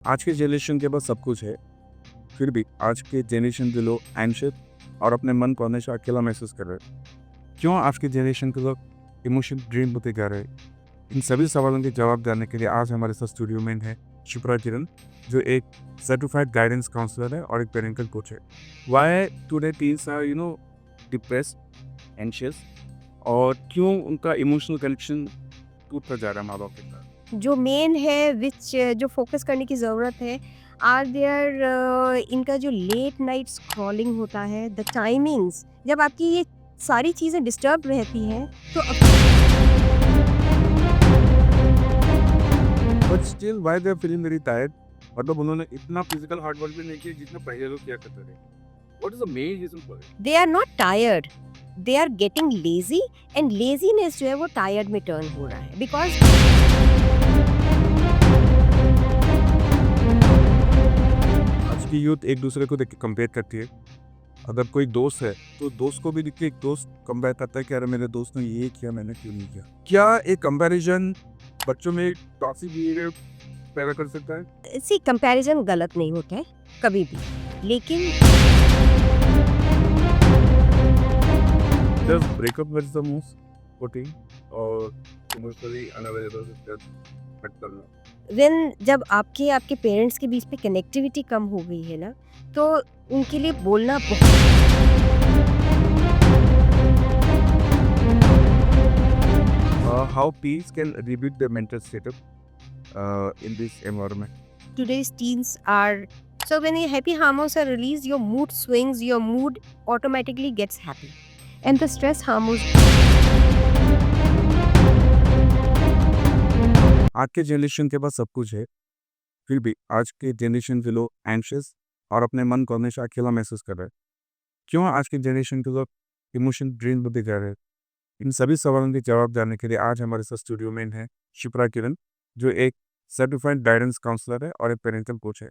आज के जनरेशन के पास सब कुछ है, फिर भी आज के जनरेशन के लोग एंशियस और अपने मन को हमेशा अकेला महसूस कर रहे हैं। क्यों आज के जनरेशन के लोग इमोशन ड्रीन होते जा रहे हैं? इन सभी सवालों के जवाब जानने के लिए आज हमारे साथ स्टूडियो में है शिप्रा किरण, जो एक सर्टिफाइड गाइडेंस काउंसलर है और एक पेरेंटल कोच है। Why today teens are depressed, anxious, और क्यों उनका इमोशनल कनेक्शन टूटता जा रहा है माँ बाप के साथ? जो मेन है जो फ़ोकस करने की ज़रूरत है, आर देयर इनका जो लेट नाइट स्क्रॉलिंग होता है, द टाइमिंग्स जब आपकी ये सारी चीज़ें डिस्टर्ब रहती हैं, तो but still why they are feeling very tired? मतलब उन्होंने इतना फिजिकल हार्ड वर्क भी नहीं किया जितना पहले लोग किया करते थे। What is the main reason for it? They are not tired, they are getting lazy and laziness जो है वो टायर्ड में टर्न हो रहा है बिकॉज़ आज की यूथ एक दूसरे को देख के कंपेयर करती है। अगर कोई दोस्त है तो दोस्त को भी देख के एक दोस्त कंपेयर करता है कि अरे मेरे दोस्त ने ये किया, मैंने क्यों नहीं किया। क्या एक कंपैरिजन बच्चों में टॉक्सिक बिहेवियर पैदा कर सकता है? सी कंपैरिज़न गलत नहीं होता है, कभी भी। लेकिन Does breakup with the most putting or emotionally unavailable sister हट करना? जब आपके आपके पेरेंट्स के बीच में कनेक्टिविटी कम हो गई है ना, तो उनके लिए बोलना How peace can rebuild the mental setup in this environment? today's teens are so when your happy hormones are released, your mood swings, your mood automatically gets happy, and the stress hormones आज के generation के पास सब कुछ है, फिर भी आज के जनरेशन के लोग एंशियस और अपने मन को हमेशा अकेला महसूस कर रहे हैं। क्यों आज के जनरेशन के लोग इमोशन ड्रेन होते जा रहे हैं? इन सभी सवालों के जवाब जानने के लिए आज हमारे साथ स्टूडियो में है शिप्रा किरण, जो एक सर्टिफाइड गाइडेंस काउंसलर है और एक पेरेंटल कोच है।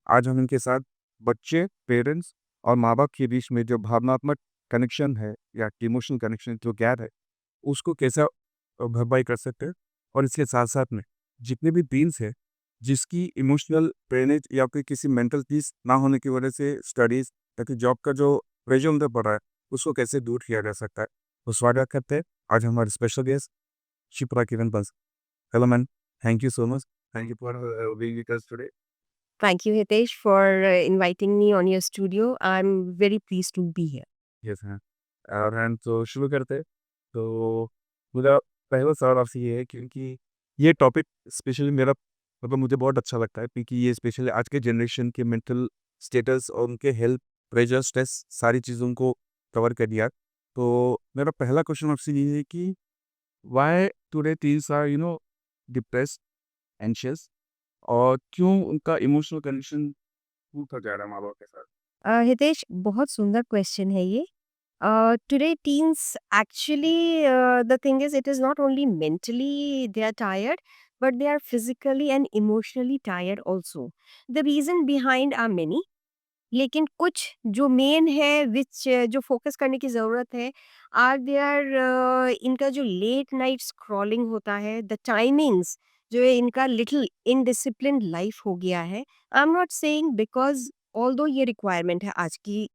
आज हम इनके साथ बच्चे, पेरेंट्स और माँ-बाप के बीच में जो भावनात्मक कनेक्शन है या इमोशनल कनेक्शन जो गैप है, उसको कैसे भरपाई कर सकते हैं, और इसके साथ-साथ में जितने भी टीन्स हैं, जिसकी इमोशनल ड्रेनेज या फिर किसी मेंटल पीस ना होने की वजह से स्टडीज़ या फिर जॉब का जो प्रेशर उन पे पड़ रहा है, उसको कैसे दूर किया जा सकता है। तो स्वागत करते हैं आज हमारे special guest Shipra Kiran Bans. Hello ma'am, thank you so much. Thank you for being with us today. Thank you, Hitesh, for inviting me on your studio. I'm very pleased to be here. Yes ma'am. और हम तो शुरू करते हैं। तो मेरा पहला सवाल आपसे ये है, क्योंकि ये टॉपिक स्पेशली मेरा मतलब मुझे बहुत अच्छा लगता है, क्योंकि ये स्पेशली आज के जनरेशन के मेंटल स्टेटस और उनके हेल्थ, प्रेशर, स्ट्रेस सारी चीज़ों को कवर कर दिया। तो मेरा पहला क्वेश्चन आपसे ये है कि why today teens are depressed, anxious, और क्यों उनका इमोशनल कनेक्शन टूटता जा रहा है माँ-बाप के साथ? हितेश, बहुत सुंदर क्वेश्चन है ये। Today teens actually, the thing is, it is not only mentally they are tired, but they are physically and emotionally tired also. The reason behind are many, लेकिन कुछ जो मेन है जो फोकस करने की ज़रूरत है, आर देयर इनका जो लेट नाइट स्क्रॉलिंग होता है, द टाइमिंग्स जो है इनका लिटिल इनडिसिप्लिन्ड लाइफ हो गया है। I am not saying because although ये रिक्वायरमेंट है आज की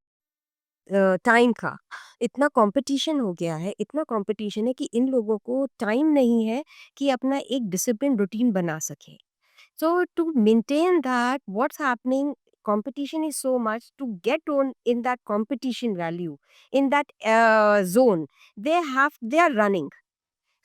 टाइम का। इतना कॉम्पिटिशन हो गया है, इतना कॉम्पिटिशन है कि इन लोगों को टाइम नहीं है कि अपना एक डिसिप्लिन रूटीन बना सकें। So to maintain that, what's happening? Competition is so much to get on in that competition value, in that zone. They are running.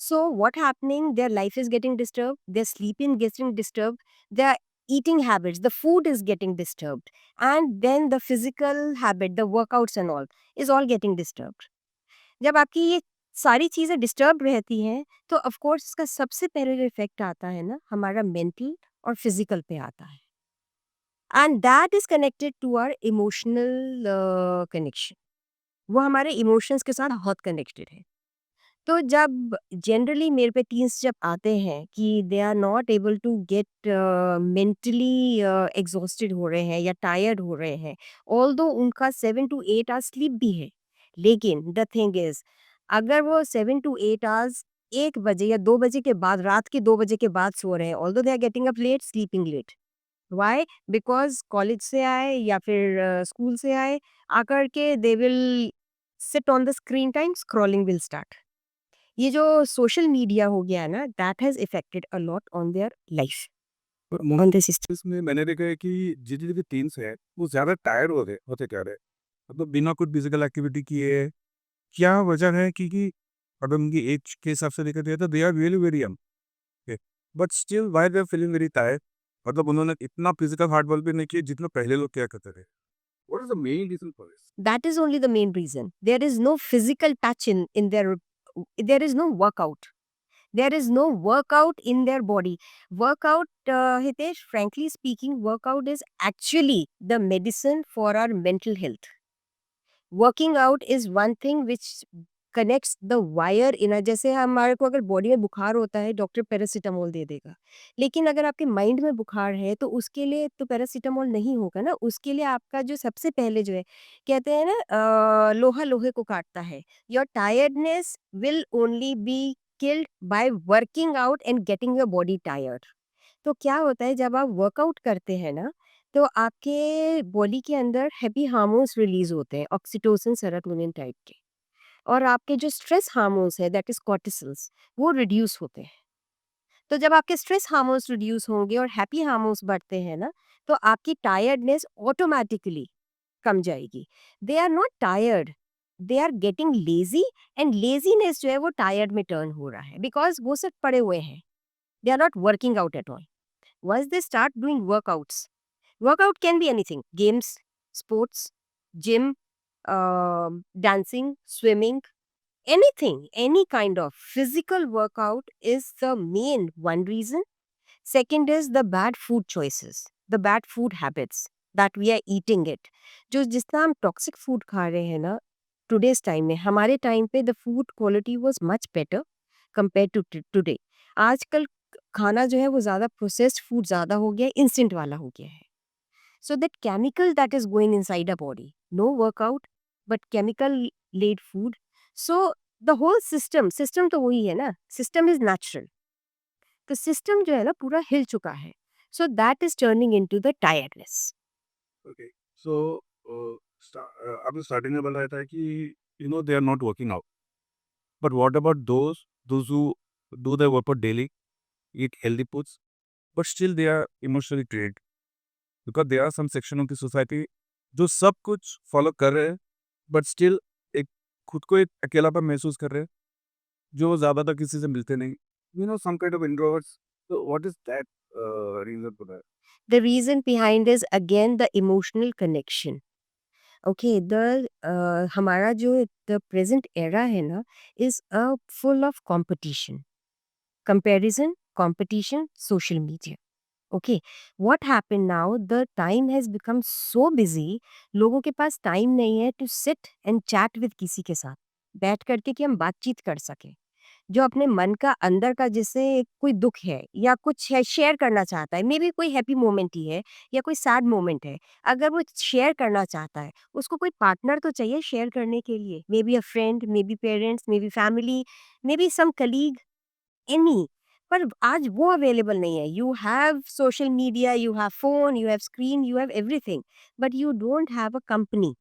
So what happening? Their life is getting disturbed. Their sleeping getting disturbed. Their eating habits, the food is getting disturbed, and then the physical habit, the workouts and all is all getting disturbed. जब आपकी ये सारी चीज़ें disturb रहती हैं, तो of course इसका सबसे पहले जो इफ़ेक्ट आता है ना, हमारा मेंटल और फिज़िकल पे आता है। And that is connected to our emotional connection. वो हमारे इमोशंस के साथ बहुत कनेक्टेड है। तो जब जनरली मेरे पे टीन्स जब आते हैं कि they are not able to get mentally exhausted हो रहे हैं या टायर्ड हो रहे हैं, ऑल्दो उनका 7 टू 8 आवर्स स्लीप भी है। लेकिन द थिंग इज़, अगर वो 7 टू 8 आवर्स 1 बजे या 2 बजे के बाद, रात के 2 बजे के बाद सो रहे हैं, although they are getting up late, sleeping late. Why? Because college से आए या फिर स्कूल से आए, आकर के they will sit on the screen time, scrolling will start. ये जो सोशल मीडिया हो गया है ना, that has affected a lot on their life, पर ऑन द सिस्टम। इसमें मैंने देखा है कि जितने भी टीन्स हैं, वो ज़्यादा टायर्ड होते जा रहे हैं। मतलब बिना कुछ फिज़िकल एक्टिविटी किए, क्या वजह है? क्योंकि अगर उनकी एज के हिसाब से देखा जाए तो they are really very young, okay, but still why they are feeling very tired? मतलब उन्होंने इतना फिज़िकल हार्ड वर्क भी नहीं किया जितना पहले लोग किया करते थे। What is the main reason for this? That is only the main reason. There is no physical touch in their, there is no workout. There is no workout in their body. Workout, Hitesh, frankly speaking, workout is actually the medicine for our mental health. Working out is one thing which connects the wire in a, जैसे हमारे को अगर body में बुखार होता है, doctor paracetamol दे देगा। लेकिन अगर आपके माइंड में बुखार है तो उसके लिए तो पैरासीटामोल नहीं होगा ना, उसके लिए आपका जो सबसे पहले जो है, कहते हैं ना, लोहा लोहे को काटता है। Your tiredness will only be killed by working out and getting your body tired. तो क्या होता है जब आप वर्कआउट करते हैं ना, तो आपके बॉडी के अंदर हैप्पी हार्मोन्स रिलीज होते हैं, ऑक्सीटोसिन, सेरोटोनिन टाइप के। और आपके जो स्ट्रेस हार्मोन्स है, दैट इज कॉर्टिसल्स, वो रिड्यूस होते हैं। तो जब आपके स्ट्रेस हार्मोन्स रिड्यूस होंगे और हैप्पी हार्मोन्स बढ़ते हैं ना, तो आपकी टायर्डनेस ऑटोमेटिकली कम जाएगी। They are not tired, they are getting lazy, and laziness जो है वो टायर्ड में टर्न हो रहा है, बिकॉज वो सिर्फ पड़े हुए हैं, they are not working out at all. Once they start doing workouts, workout can be anything: games, sports, gym, dancing, swimming, anything, any kind of physical workout is the main one reason. Second is the bad food choices, the bad food habits that we are eating it. जो जितना हम toxic food खा रहे हैं ना today's time में, हमारे time पे the food quality was much better compare to today. आजकल खाना जो है वो ज़्यादा प्रोसेस्ड फूड ज़्यादा हो गया है, इंस्टेंट वाला हो गया है। So that chemical that is going inside a body, no workout but chemical led food. So the whole system, system तो वही है ना, सिस्टम इज नेचुरल, तो सिस्टम जो है ना पूरा हिल चुका है। So that is turning into the tiredness. Okay, so आपने स्टार्टिंग में बताया था कि they are not working out, but what about those who do their workout daily, eat healthy foods, but still they are emotionally drained? Because there are some section of the society जो सब कुछ follow कर रहे हैं, but still एक खुद को एक अकेलापन महसूस कर रहे हैं, जो ज़्यादातर किसी से मिलते नहीं। Some kind of introverts. So what is that reason for that? The reason behind is again the emotional connection. Okay, the हमारा जो the present era है ना is a full of competition, comparison, competition, social media. Okay, what happened now? The time has become so busy. लोगों के पास time नहीं है to sit and chat with किसी के साथ, बैठ करके कि हम बातचीत कर सकें। जो अपने मन का अंदर का, जिससे कोई दुख है या कुछ है शेयर करना चाहता है, मे बी कोई हैप्पी मोमेंट ही है या कोई सैड मोमेंट है, अगर वो शेयर करना चाहता है, उसको कोई पार्टनर तो चाहिए शेयर करने के लिए, may be a friend, may be parents, may be family, may be some colleague, any. पर आज वो अवेलेबल नहीं है। You have social media, you have phone, you have screen, you have everything, but you don't have a company.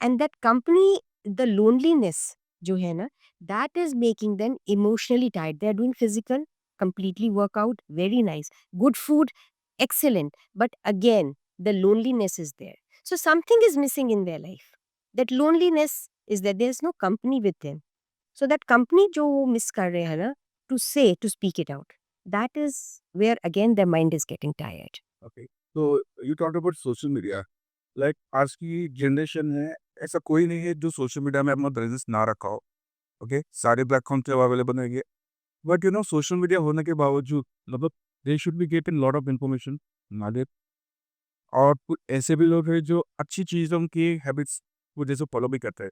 And that company, the loneliness जो है ना, that is making them emotionally tired. They are doing physical completely workout, very nice, good food, excellent, but again the loneliness is there. So something is missing in their life. That loneliness is that there's no company with them. So that company जो वो miss कर रहे हैं ना, to say, to speak it out, that is where again their mind is getting tired. Okay, तो you talked about social media. Like आज की generation है, ऐसा कोई नहीं है जो सोशल मीडिया में अपना प्रेजेंस ना रखा हो। ओके, सारे प्लेटफॉर्म पे अवेलेबल है, बट सोशल मीडिया होने के बावजूद मतलब they should be getting lot of information knowledge. और कुछ ऐसे भी लोग हैं जो अच्छी चीज़ों की हैबिट्स को जैसे फॉलो भी करते हैं।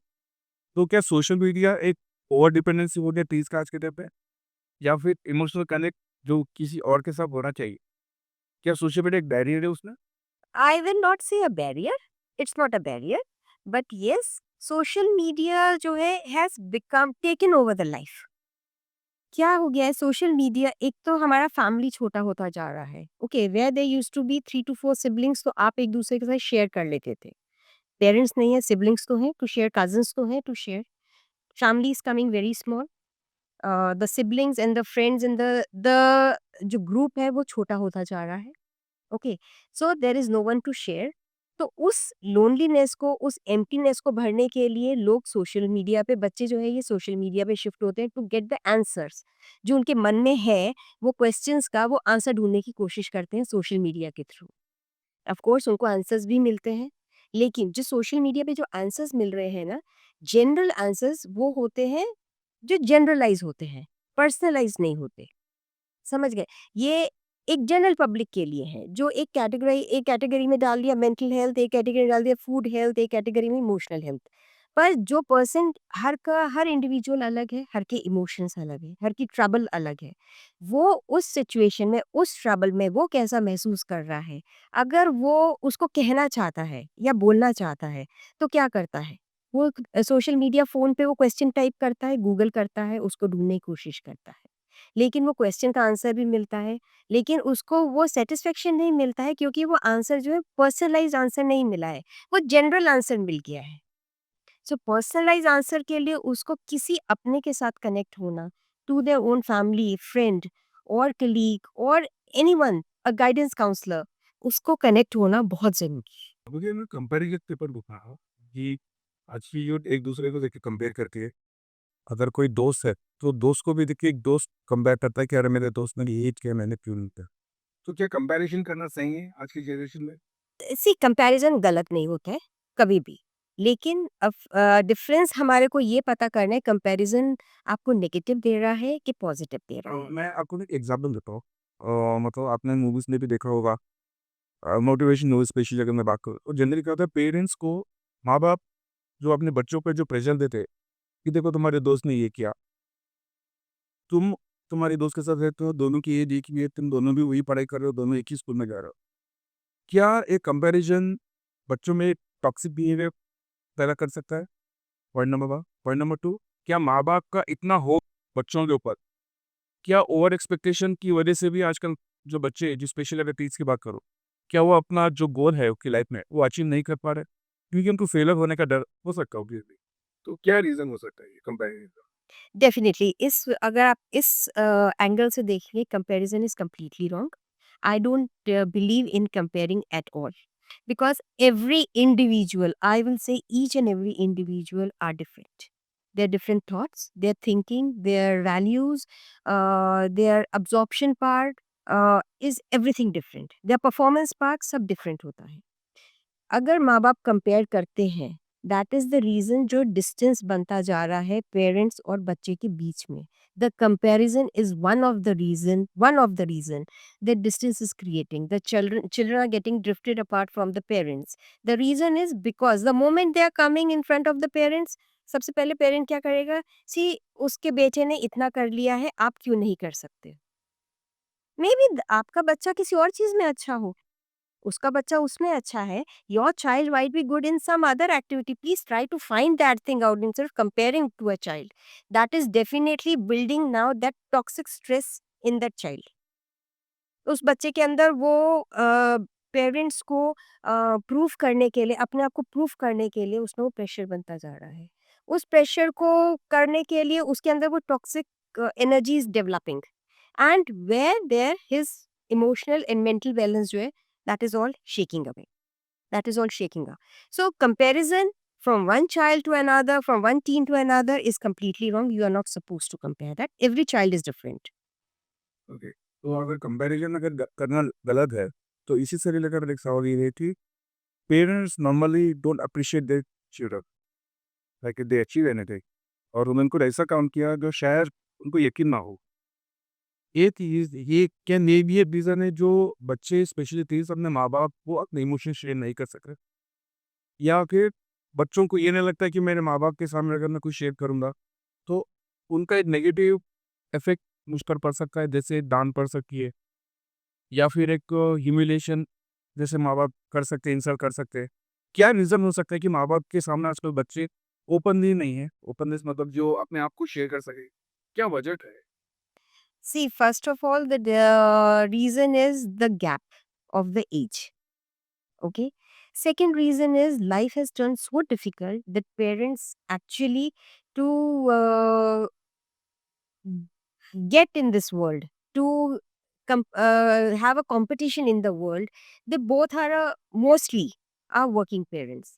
तो क्या सोशल मीडिया एक ओवर डिपेंडेंसी हो गया चीज़ का आज के टाइम पे, या फिर इमोशनल कनेक्ट जो किसी और के साथ होना चाहिए, क्या सोशल मीडिया एक बैरियर है उसमें? I will not say a barrier. It's not a barrier. But yes, social media जो है has become taken over the life. क्या हो गया है सोशल मीडिया, एक तो हमारा फैमिली छोटा होता जा रहा है। Okay, where there used to be 3 to 4 siblings, तो आप एक-दूसरे के साथ शेयर कर लेते थे। पेरेंट्स नहीं है, सिबलिंग्स तो हैं टू शेयर, कज़िन्स तो हैं to share. Family is coming very small. The siblings and the friends and the जो ग्रुप है वो छोटा होता जा रहा है। Okay, so there is no one to share. तो उस लोनलीनेस को, उस एम्प्टीनेस को भरने के लिए लोग सोशल मीडिया पे, बच्चे जो है ये सोशल मीडिया पे शिफ्ट होते हैं टू गेट द आंसर्स जो उनके मन में है। वो क्वेश्चंस का वो आंसर ढूंढने की कोशिश करते हैं सोशल मीडिया के थ्रू। ऑफ कोर्स उनको आंसर्स भी मिलते हैं, लेकिन जो सोशल मीडिया पे जो आंसर्स मिल रहे हैं ना, जनरल आंसर्स वो होते हैं जो जनरलाइज होते हैं, पर्सनलाइज नहीं होते। समझ गए? ये एक जनरल पब्लिक के लिए है, जो एक कैटेगरी में डाल दिया मेंटल हेल्थ, एक कैटेगरी में डाल दिया फूड हेल्थ, एक कैटेगरी में इमोशनल हेल्थ। पर जो पर्सन, हर इंडिविजुअल अलग है, हर के इमोशंस अलग है, हर की ट्रबल अलग है। वो उस सिचुएशन में, उस ट्रबल में वो कैसा महसूस कर रहा है, अगर वो उसको कहना चाहता है या बोलना चाहता है, तो क्या करता है? वो सोशल मीडिया फ़ोन पे वो क्वेश्चन टाइप करता है, गूगल करता है, उसको ढूँढने की कोशिश करता है। लेकिन वो क्वेश्चन का आंसर भी मिलता है, लेकिन उसको वो सैटिस्फैक्शन नहीं मिलता है, क्योंकि वो आंसर जो है पर्सनलाइज़्ड आंसर नहीं मिला है, वो जनरल आंसर मिल गया है। सो पर्सनलाइज़्ड आंसर के लिए उसको किसी अपने के साथ कनेक्ट होना, to their own family, friend और कलीग और एनीवन, अ गाइडेंस काउंसलर, उसको कनेक्ट होना बहुत ज़रूरी है। मुझे ना कंपैरिजन पेपर बुक रहा कि आज की यूथ एक दूसरे को देखिए कंपेयर करके, अगर कोई दोस्त है तो दोस्त को भी देखिए एक दोस्त कंपेयर करता है कि अरे मेरे दोस्त ने ये किया मैंने क्यों नहीं किया। तो क्या कंपैरिजन करना सही है आज की जनरेशन में? सी कंपैरिज़न गलत नहीं होता है, कभी भी। लेकिन डिफ़रेंस हमारे को ये पता करना है, कंपैरिज़न आपको नेगेटिव दे रहा है कि पॉज़िटिव दे रहा है। मैं आपको ना एक एग्जांपल देता हूँ। मतलब आपने मूवीज़ में भी देखा होगा, मोटिवेशन मूवीज़ स्पेशली अगर मैं बात करूँ, तो जनरली क्या होता है पेरेंट्स को माँ-बाप जो अपने बच्चों पे जो प्रेशर देते हैं कि देखो तुम्हारे दोस्त ने ये किया, तुम तुम्हारे दोस्त के साथ रहते हो, दोनों की एज एक ही है, तुम दोनों भी वही पढ़ाई कर रहे हो, दोनों एक ही स्कूल में जा रहे हो। क्या एक कंपैरिजन बच्चों में टॉक्सिक बिहेवियर पैदा कर सकता है? Point number 1। पॉइंट नंबर 2, क्या माँ-बाप का इतना होप बच्चों के ऊपर, क्या ओवर एक्सपेक्टेशन की वजह से भी आजकल जो बच्चे जो स्पेशल एबिलिटीज़ की बात करो, क्या वो अपना जो गोल है उसकी लाइफ में वो अचीव नहीं कर पा रहे? क्योंकि उनको फेलियर होने का डर हो सकता है ऑब्वियसली। तो क्या रीज़न हो सकता है ये कंपैरिजन का? डेफ़िनिटली इस अगर आप इस एंगल से देखेंगे, comparison is completely wrong. I don't believe in comparing at all, because every individual, I will say each and every individual are different. Their different thoughts, their thinking, their values, their absorption part is everything different. Their performance part सब different होता है। अगर माँ-बाप compare करते हैं, that is the reason जो distance बनता जा रहा है पेरेंट्स और बच्चे के बीच में। The comparison is one of the reason that distance is creating. The children are getting drifted apart from the parents. The reason is because the moment they are coming in front of the parents, सबसे पहले parent क्या करेगा? सी, उसके बेटे ने इतना कर लिया है, आप क्यों नहीं कर सकते? मेबी आपका बच्चा किसी और चीज़ में अच्छा हो। उसका बच्चा उसमें अच्छा है, your child might be good in some other activity. Please try to find that thing out instead of comparing to a child. That is definitely building now that toxic stress in that child. उस बच्चे के अंदर वो parents को proof करने के लिए, अपने आप को प्रूफ करने के लिए उसमें वो प्रेशर बनता जा रहा है। उस प्रेशर को करने के लिए उसके अंदर वो toxic energy is developing, and where their his emotional and mental balance जो है, that is all shaking away. That is all shaking up. So comparison from one child to another, from one teen to another is completely wrong. You are not supposed to compare that. Every child is different. Okay. तो अगर comparison अगर करना गलत है, तो इसी से related एक सवाल ये है कि parents normally don't appreciate their children like they achieve anything, और उन्होंने कुछ ऐसा काम किया जो शायद उनको यकीन ना हो। ये चीज़ ये क्या मे बी एक रीज़न है जो बच्चे स्पेशली टीन्स अपने माँ-बाप को अपने इमोशन शेयर नहीं कर सक रहे, या फिर बच्चों को ये नहीं लगता है कि मेरे माँ-बाप के सामने अगर मैं कुछ शेयर करूँगा, तो उनका एक नेगेटिव इफ़ेक्ट मुझ पर पड़ सकता है, जैसे डाँट पड़ सकती है, या फिर एक ह्यूमिलिएशन जैसे माँ-बाप कर सकते हैं, इंसल्ट कर सकते हैं। क्या रीज़न हो सकता है कि माँ-बाप के सामने आजकल बच्चे ओपनली नहीं है, ओपननेस मतलब जो अपने आप को शेयर कर सके? क्या वजह है? See, first of all, the reason is the gap of the age. Okay. Second reason is life has turned so difficult that parents actually to get in this world, to have a competition in the world, they both are mostly are working parents.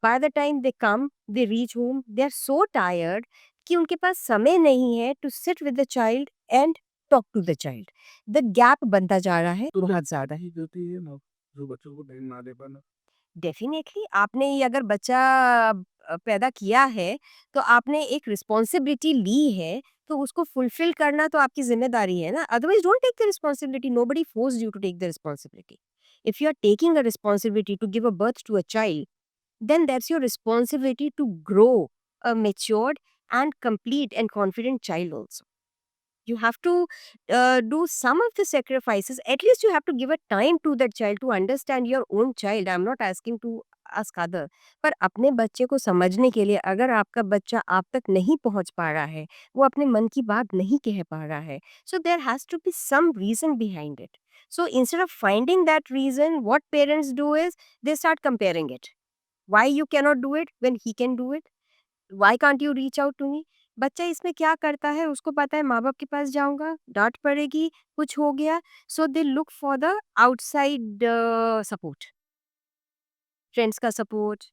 By the time they come, they reach home, they are so tired कि उनके पास समय नहीं है to sit with the child and talk to the child. The gap बनता जा रहा है तो बहुत ज्यादा। ही होती है ना, जो बच्चों को टाइम ना दे पाना। डेफिनेटली आपने ये अगर बच्चा पैदा किया है, तो आपने एक रिस्पॉन्सिबिलिटी ली है, तो उसको फुलफिल करना तो आपकी ज़िम्मेदारी है ना, otherwise don't take the responsibility, nobody forced you to take the responsibility. If you are taking a responsibility to give a birth to a child, then that's your responsibility to grow a matured and complete and confident child also. You have to do some of the sacrifices. At least you have to give a time to that child to understand your own child. I'm not asking to ask other. पर अपने बच्चे को समझने के लिए अगर आपका बच्चा आप तक नहीं पहुंच पा रहा है, वो अपने मन की बात नहीं कह पा रहा है, so there has to be some reason behind it. So instead of finding that reason, what parents do is they start comparing it. Why you cannot do it when he can do it? Why can't you reach out to me? बच्चा इसमें क्या करता है, उसको पता है माँ बाप के पास जाऊंगा, डांट पड़ेगी, कुछ हो गया, so they look for the outside support, friends का सपोर्ट,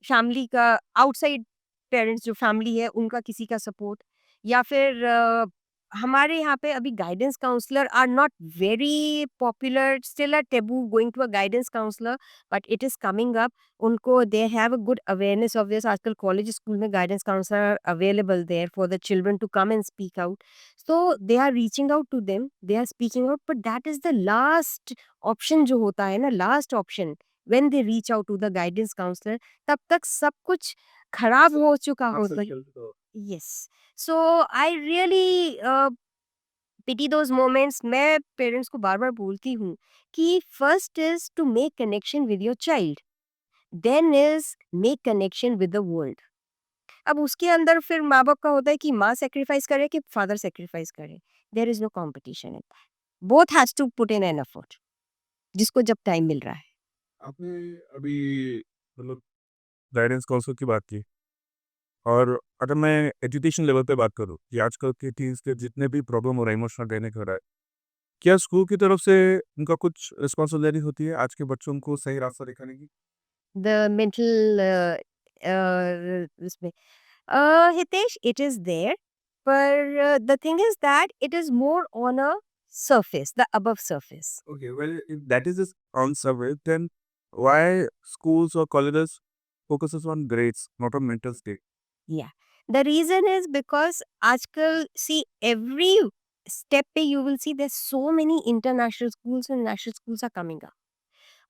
फैमिली का, आउटसाइड पेरेंट्स जो फैमिली है उनका किसी का सपोर्ट, या फिर हमारे यहाँ पे अभी guidance counsellor are not very popular, still a taboo going to a guidance counsellor, but it is coming up. उनको they have a good awareness of this, आजकल कॉलेज स्कूल में guidance counsellor available there for the children to come and speak out, so they are reaching out to them, they are speaking out, but that is the last option जो होता है ना, last option when they reach out to the guidance counselor, तब तक सब कुछ खराब हो चुका होता है। Yes. So I really pity those moments. मैं पेरेंट्स को बार बार बोलती हूँ कि first is to make connection with your child, then is make connection with the world. अब उसके अंदर फिर माँ बाप का होता है कि माँ सेक्रीफाइस करे कि फादर सेक्रीफाइस करे, there is no competition in, both has to put in an effort, जिसको जब टाइम मिल रहा है। आपने अभी मतलब गाइडेंस काउंसलर की बात की, और अगर मैं एजुकेशन लेवल पे बात करूँ कि आजकल के टीन्स के जितने भी प्रॉब्लम हो रहा है, इमोशनल ड्रेनेज हो रहा है, क्या स्कूल की तरफ से उनका कुछ रिस्पॉन्सिबिलिटी होती है आज के बच्चों को सही रास्ता दिखाने की? The mental this way. Hitesh, it is there, but the thing is that it is more on a surface, the above surface. Okay, well, if that is his answer, well, then why schools or colleges focuses on grades, not on mental state? Yeah. The reason is because आजकल see every step पे you will see there's so many international schools and national schools are coming up.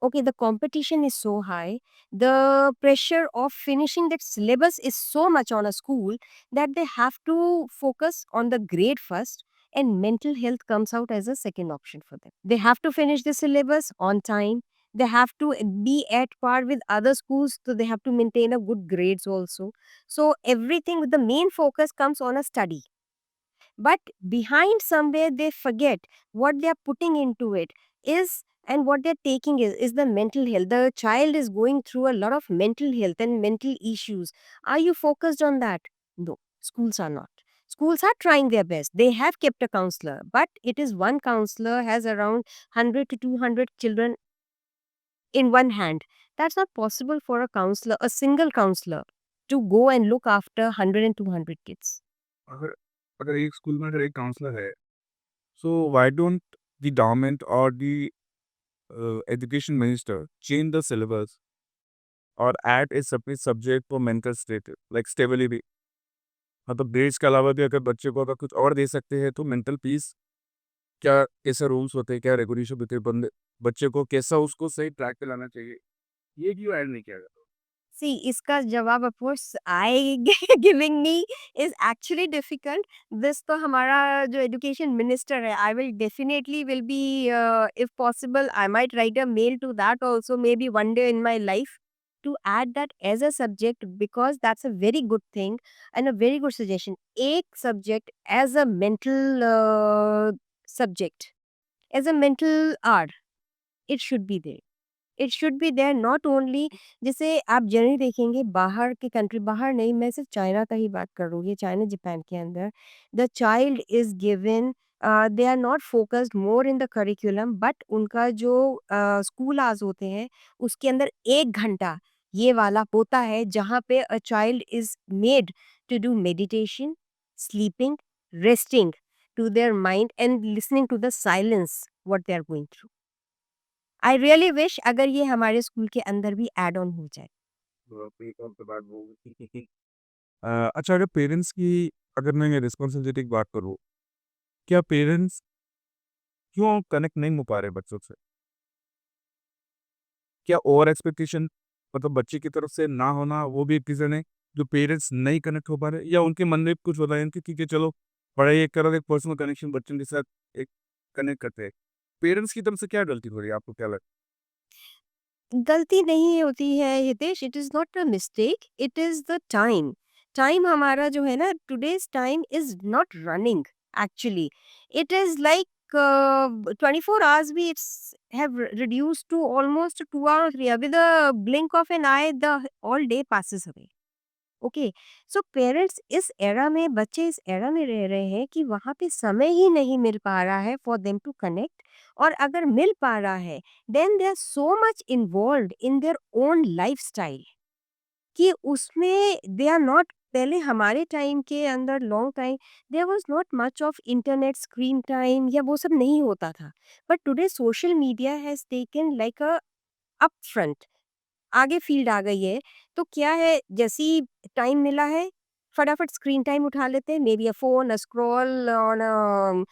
Okay, the competition is so high, the pressure of finishing that syllabus is so much on a school that they have to focus on the grade first, and mental health comes out as a second option for them. They have to finish the syllabus on time, they have to be at par with other schools, so they have to maintain a good grades also. So everything with the main focus comes on a study, but behind somewhere they forget what they are putting into it is, and what they're taking is the mental health. The child is going through a lot of mental health and mental issues. Are you focused on that? No, schools are not. Schools are trying their best. They have kept a counselor, but it is one counselor has around 100 to 200 children in one hand. That's not possible for a counselor, a single counselor, to go and look after 100 and 200 kids. अगर अगर एक school में अगर एक counsellor है, so why don't the government or the education minister change the syllabus or add a separate subject for mental state like stability? मतलब grades के अलावा भी अगर बच्चे को अगर कुछ और दे सकते हैं तो मेंटल पीस, क्या कैसे रूल्स होते हैं, क्या रेगुलेशन होते हैं, बंदे बच्चे को कैसा उसको सही ट्रैक पे लाना चाहिए, ये क्यों ऐड नहीं किया गया? सी इसका जवाब of course I giving me is actually difficult. This तो हमारा जो एजुकेशन मिनिस्टर है, I will definitely will be, if possible I might write a mail to that also, maybe one day in my life, to add that as a subject because that's a very good thing and a very good suggestion. एक subject as a mental subject, as a mental hour, it should be there. It should be there not only जैसे आप generally देखेंगे बाहर की country बाहर नहीं मैं सिर्फ चाइना का ही बात कर रही हूँ चाइना जापान के अंदर the child is given they are not focused more in the curriculum but उनका जो स्कूल आवर्स होते हैं उसके अंदर 1 घंटा ये वाला होता है जहाँ पे a child is made to do meditation sleeping resting to their mind and listening to the silence what they are going through I really wish अगर ये हमारे स्कूल के अंदर भी ऐड ऑन हो जाए। अच्छा, अगर पेरेंट्स की अगर मैं रिस्पॉन्सिबिलिटी की बात करूँ, क्या पेरेंट्स क्यों कनेक्ट नहीं हो पा रहे बच्चों से? क्या ओवर एक्सपेक्टेशन मतलब बच्चे की तरफ से ना होना वो भी एक रीज़न है, जो पेरेंट्स नहीं कनेक्ट हो पा रहे या उनके मन में कुछ होता है कि ठीक है चलो, पढ़ाई एक तरह एक पर्सनल कनेक्शन बच्चों के साथ एक कनेक्ट करते हैं। पेरेंट्स की तरफ से क्या गलती हो रही है, आपको क्या लगता गलती नहीं होती है Hitesh, it is not a mistake, it is the time. Time हमारा जो है ना today's time is not running actually. It is like 24 hours भी it's have reduced to almost 2 hour 3 with the blink of an eye the all day passes away. Okay, so parents इस era में बच्चे इस era में रह रहे हैं कि वहाँ पे समय ही नहीं मिल पा रहा है फॉर देम टू कनेक्ट और अगर मिल पा रहा है then they are so much involved in their own lifestyle कि उसमें दे आर नॉट पहले हमारे टाइम के अंदर long time there was not much of internet screen time या वो सब नहीं होता था but today social media has taken like a upfront आगे फ़ील्ड आ गई है, तो क्या है जैसे ही टाइम मिला है, फटाफट स्क्रीन टाइम उठा लेते हैं, maybe a phone, a scroll on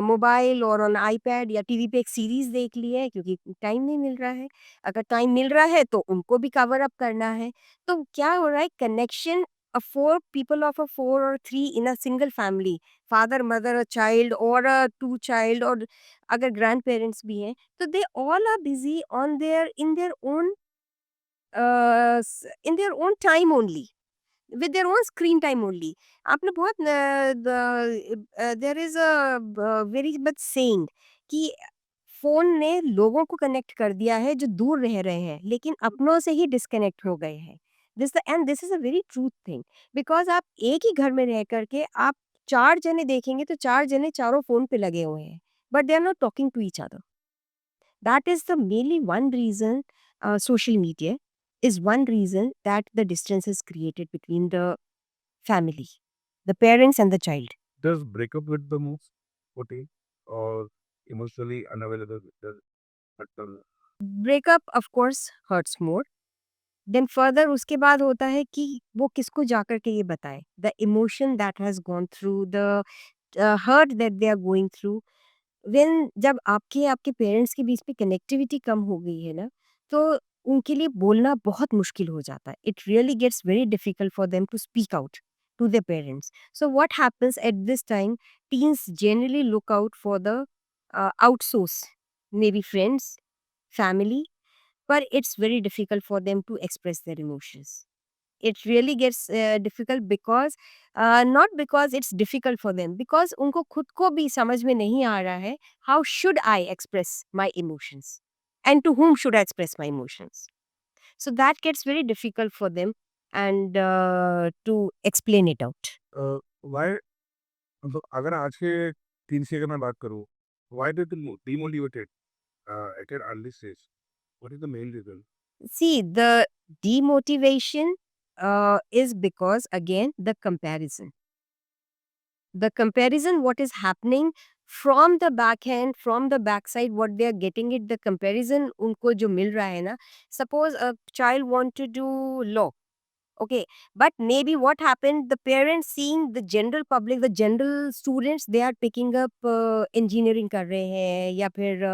mobile और ऑन आईपैड या टीवी पे एक सीरीज़ देख ली है क्योंकि टाइम नहीं मिल रहा है। अगर टाइम मिल रहा है तो उनको भी कवर अप करना है। तो क्या हो रहा है कनेक्शन 4 पीपल ऑफ अ 4 और 3 in a single family, father, mother, a child और 2 चाइल्ड और अगर ग्रैंड-पेरेंट्स भी हैं, तो they all are busy on their in their own in their own time only with their own screen time only आपने बहुत there is a very much saying कि phone ने लोगों को कनेक्ट कर दिया है जो दूर रह रहे हैं लेकिन अपनों से ही डिस्कनेक्ट हो गए हैं this is a very truth thing because आप एक ही घर में रह करके आप 4 जने देखेंगे तो 4 जने चारों फोन पे लगे हुए हैं but they are not talking to each other that is the mainly one reason social media is one reason that the distance is created between the family, the parents and the child. है? Does breakup with the most putting or emotionally unavailable does hurt them? Breakup of course hurts more. Then further उसके बाद होता है कि वो किसको जाकर के ये बताए the emotion that has gone through the hurt that they are going through when जब आपके आपके पेरेंट्स के बीच में कनेक्टिविटी कम हो गई है ना तो उनके लिए बोलना बहुत मुश्किल हो जाता है it really gets very difficult for them to speak out to their parents so what happens at this time teens generally look out for the outsource maybe friends family but it's very difficult for them to express their emotions it really gets difficult because not because it's difficult for them because उनको खुद को भी समझ में नहीं आ रहा है how should I express my emotions and to whom should I express my emotions so that gets very difficult for them and to explain it out Why मतलब अगर आज के टीन की अगर मैं बात करूँ, why did they demotivated at an early stage? What is the main reason? see the demotivation is because again the comparison what is happening from the back end from the backside what they are getting it the comparison उनको जो मिल रहा है ना suppose a child want to do law okay but maybe what happened the parents seeing the general public the general students they are picking up engineering कर रहे हैं या फिर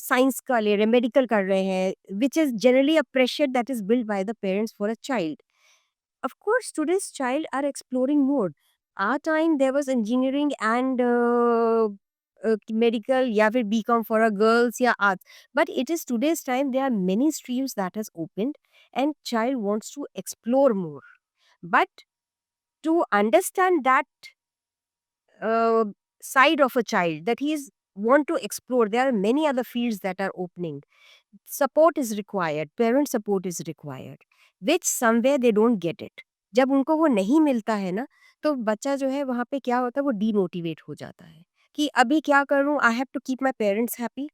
science का ले रहे medical कर रहे हैं which is generally a pressure that is built by the parents for a child of course, today's child are exploring more. Our time there was engineering and medical या फिर बीकॉम फॉर अ गर्ल्स या arts, but it is today's time there are many streams that has opened and child wants to explore more, but to understand that side of a child that he is want to explore, there are many other fields that are opening. Support is required, parent support is required, which somewhere they don't get it. जब उनको वो नहीं मिलता है ना, तो बच्चा जो है वहाँ पे क्या होता है, वो डीमोटिवेट हो जाता है कि अभी क्या करूँ, I have to keep my parents happy.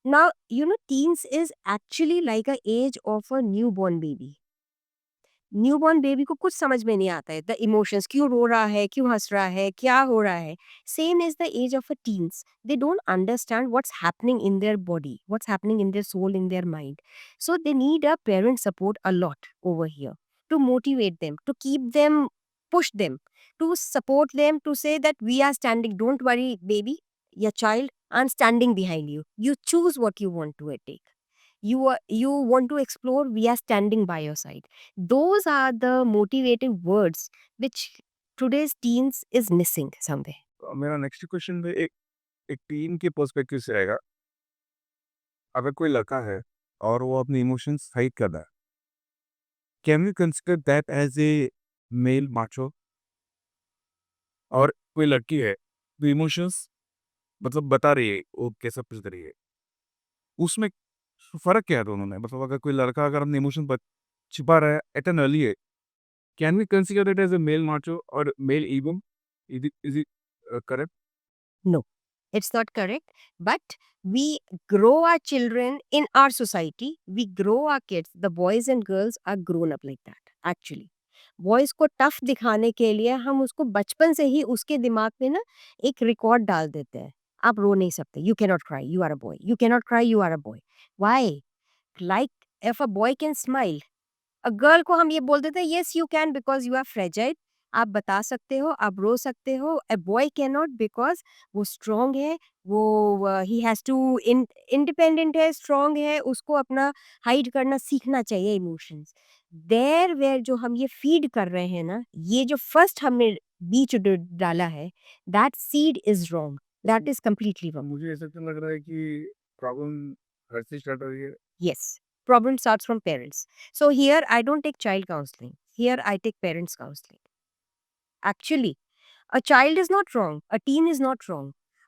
Now you know teens is actually like a age of a new born baby. Newborn baby को कुछ समझ में नहीं आता है द इमोशंस, क्यों रो रहा है, क्यों हंस रहा है, क्या हो रहा है. Same is the age of a teens. They don't understand what's happening in their body, what's happening in their soul, in their mind. So they need a parent support a lot over here to motivate them, to keep them, push them, to support them, to say that we are standing, don't worry baby, your child, I'm standing behind you, you choose what you want to take, you want to explore, we are standing by your side. Those are the motivative words which today's teens is missing somewhere. मेरा next question में एक एक team के perspective से आएगा. अगर कोई लड़का है और वो अपने इमोशंस हाइड कर रहा है, can we consider that as a male macho? और कोई लड़की है तो इमोशंस मतलब बता रही है वो कैसा फील कर रही है, उसमें फ़र्क क्या है दोनों में? मतलब अगर कोई लड़का अगर अपने इमोशन छिपा रहा है at an early age, can we consider it as a male macho और male ego? Is it correct? No, it's not correct. But we grow our children in our society. We grow our kids. The boys and girls are grown up like that. Actually, boys को tough दिखाने के लिए हम उसको बचपन से ही उसके दिमाग में ना एक रिकॉर्ड डाल देते हैं. आप रो नहीं सकते. You cannot cry, you are a boy. You cannot cry, you are a boy. Why? Like if a boy can smile, a girl को हम ये बोल देते हैं yes you can because you are fragile. आप बता सकते हो, आप रो सकते हो. A boy can not because वो स्ट्रांग है, वो ही हैज टू इंडिपेंडेंट है, स्ट्रांग है, उसको अपना हाइड करना सीखना चाहिए इमोशंस. देयर वेयर जो हम ये फीड कर रहे हैं ना, ये जो फर्स्ट हमने बीज डाला है, that seed is wrong, that is completely wrong. मुझे ऐसा क्यों लग रहा है कि प्रॉब्लम घर से स्टार्ट हो रही है? Yes, problem starts from parents. So here I don't take child counseling. Here I take parents counseling. Actually, a child is not wrong. A teen is not wrong.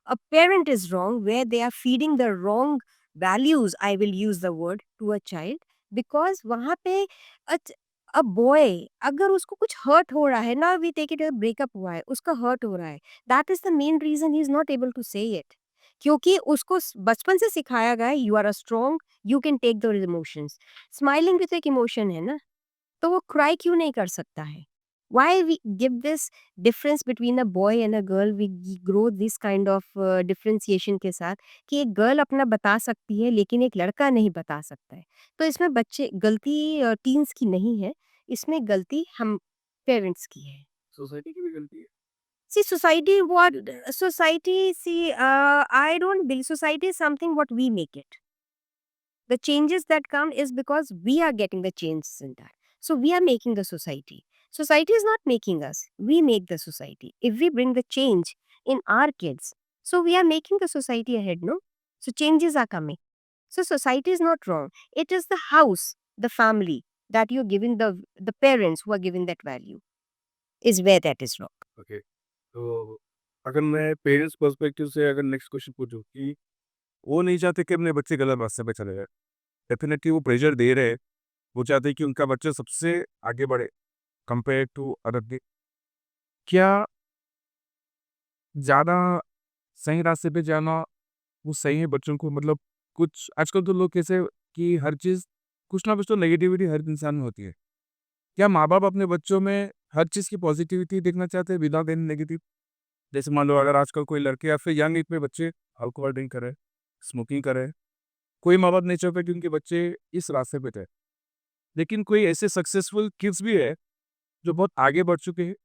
A parent is wrong where they are feeding the wrong values, I will use the word, to a child. Because वहाँ पे a, a boy, अगर उसको कुछ hurt हो रहा है ना, we take it as breakup हुआ है, उसका hurt हो रहा है. That is the main reason he is not able to say it. क्योंकि उसको बचपन से सिखाया गया है, you are a strong, you can take those emotions. Smiling भी तो एक emotion है ना, तो वो cry क्यों नहीं कर सकता है? Why we give this difference between a boy and a girl? We grow this kind of differentiation के साथ कि एक गर्ल अपना बता सकती है लेकिन एक लड़का नहीं बता सकता है. तो इसमें बच्चे गलती टीन्स की नहीं है, इसमें गलती हम पेरेंट्स की है. सोसाइटी की भी गलती है? See, society, what society, see, I don't believe society is something what we make it. The changes that come is because we are getting the changes in that. So we are making the society. Society is not making us. We make the society. If we bring the change in our kids, so we are making the society ahead, no? So changes are coming. So society is not wrong. It is the house, the family that you're giving the parents who are giving that value is where that is wrong. Okay, तो अगर मैं parents perspective से अगर next question पूछूं कि वो नहीं चाहते कि अपने बच्चे गलत रास्ते पे चले जाए, डेफिनेटली वो प्रेशर दे रहे हैं, वो चाहते हैं कि उनका बच्चा सबसे आगे बढ़े कंपेयर टू अदर. क्या ज़्यादा सही रास्ते पे जाना वो सही है बच्चों को? मतलब कुछ आजकल तो लोग कैसे कि हर चीज़ कुछ ना कुछ तो नेगेटिविटी हर इंसान में होती है. क्या माँ-बाप अपने बच्चों में हर चीज़ की पॉजिटिविटी देखना चाहते हैं विदाउट एनी नेगेटिव? जैसे मान लो अगर आजकल कोई लड़के या फिर यंग एज में बच्चे अल्कोहल ड्रिंक कर रहे हैं, स्मोकिंग कर रहे हैं, कोई माँ-बाप नहीं चाहता कि उनके बच्चे इस रास्ते पे जाएँ. लेकिन कोई ऐसे सक्सेसफुल किड्स भी है जो बहुत आगे बढ़ चुके हैं,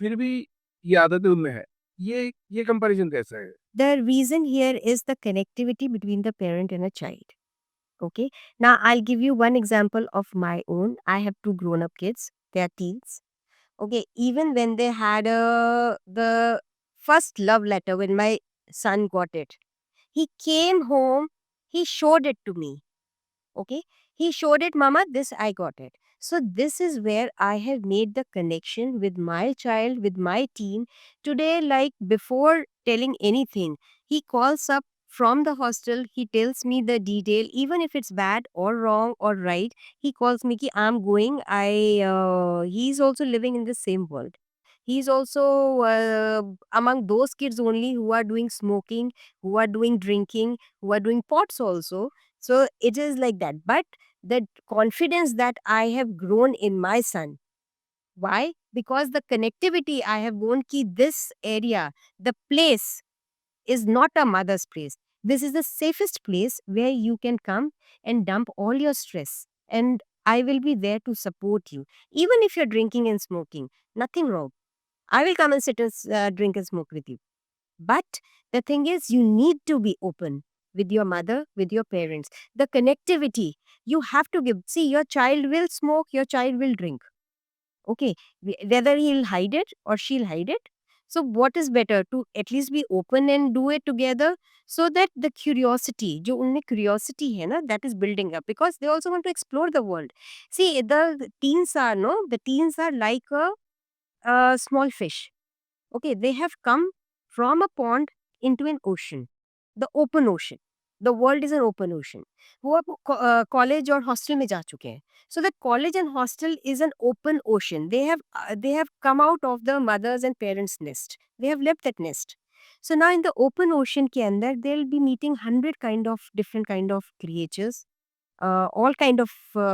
फिर भी ये आदतें उनमें है. ये कंपैरिज़न कैसा है? The reason here is the connectivity between the parent and a child. Okay. Now I'll give you one example of my own. I have two grown up kids. They are teens. Okay. Even when they had the first love letter, when my son got it. He came home, he showed it to me. Okay, he showed it, Mama, this I got it. So this is where I have made the connection with my child, with my teen. Today, like before telling anything, he calls up from the hostel, he tells me the detail, even if it's bad or wrong or right. He calls me ki I'm going. He's also living in the same world. He's also among those kids only who are doing smoking, who are doing drinking, who are doing pots also. So it is like that. But the confidence that I have grown in my son. Why? Because the connectivity I have grown ki this area, the place is not a mother's place. This is the safest place where you can come and dump all your stress. And I will be there to support you. Even if you're drinking and smoking, nothing wrong. I will come and sit and drink and smoke with you. But the thing is, you need to be open with your mother, with your parents. The connectivity you have to give. See, your child will smoke, your child will drink. Okay, whether he'll hide it or she'll hide it. So, what is better to at least be open and do it together so that the curiosity, जो उनमें curiosity है ना, that is building up because they also want to explore the world. See, the teens are no, the teens are like a small fish. Okay, they have come from a pond into an ocean, the open ocean. The world is an open ocean. वो अब college और hostel में जा चुके हैं. So that college and hostel is an open ocean. They have come out of the mothers and parents nest. They have left that nest. So now in the open ocean के अंदर they'll be meeting 100 kind of different kind of creatures. All kind of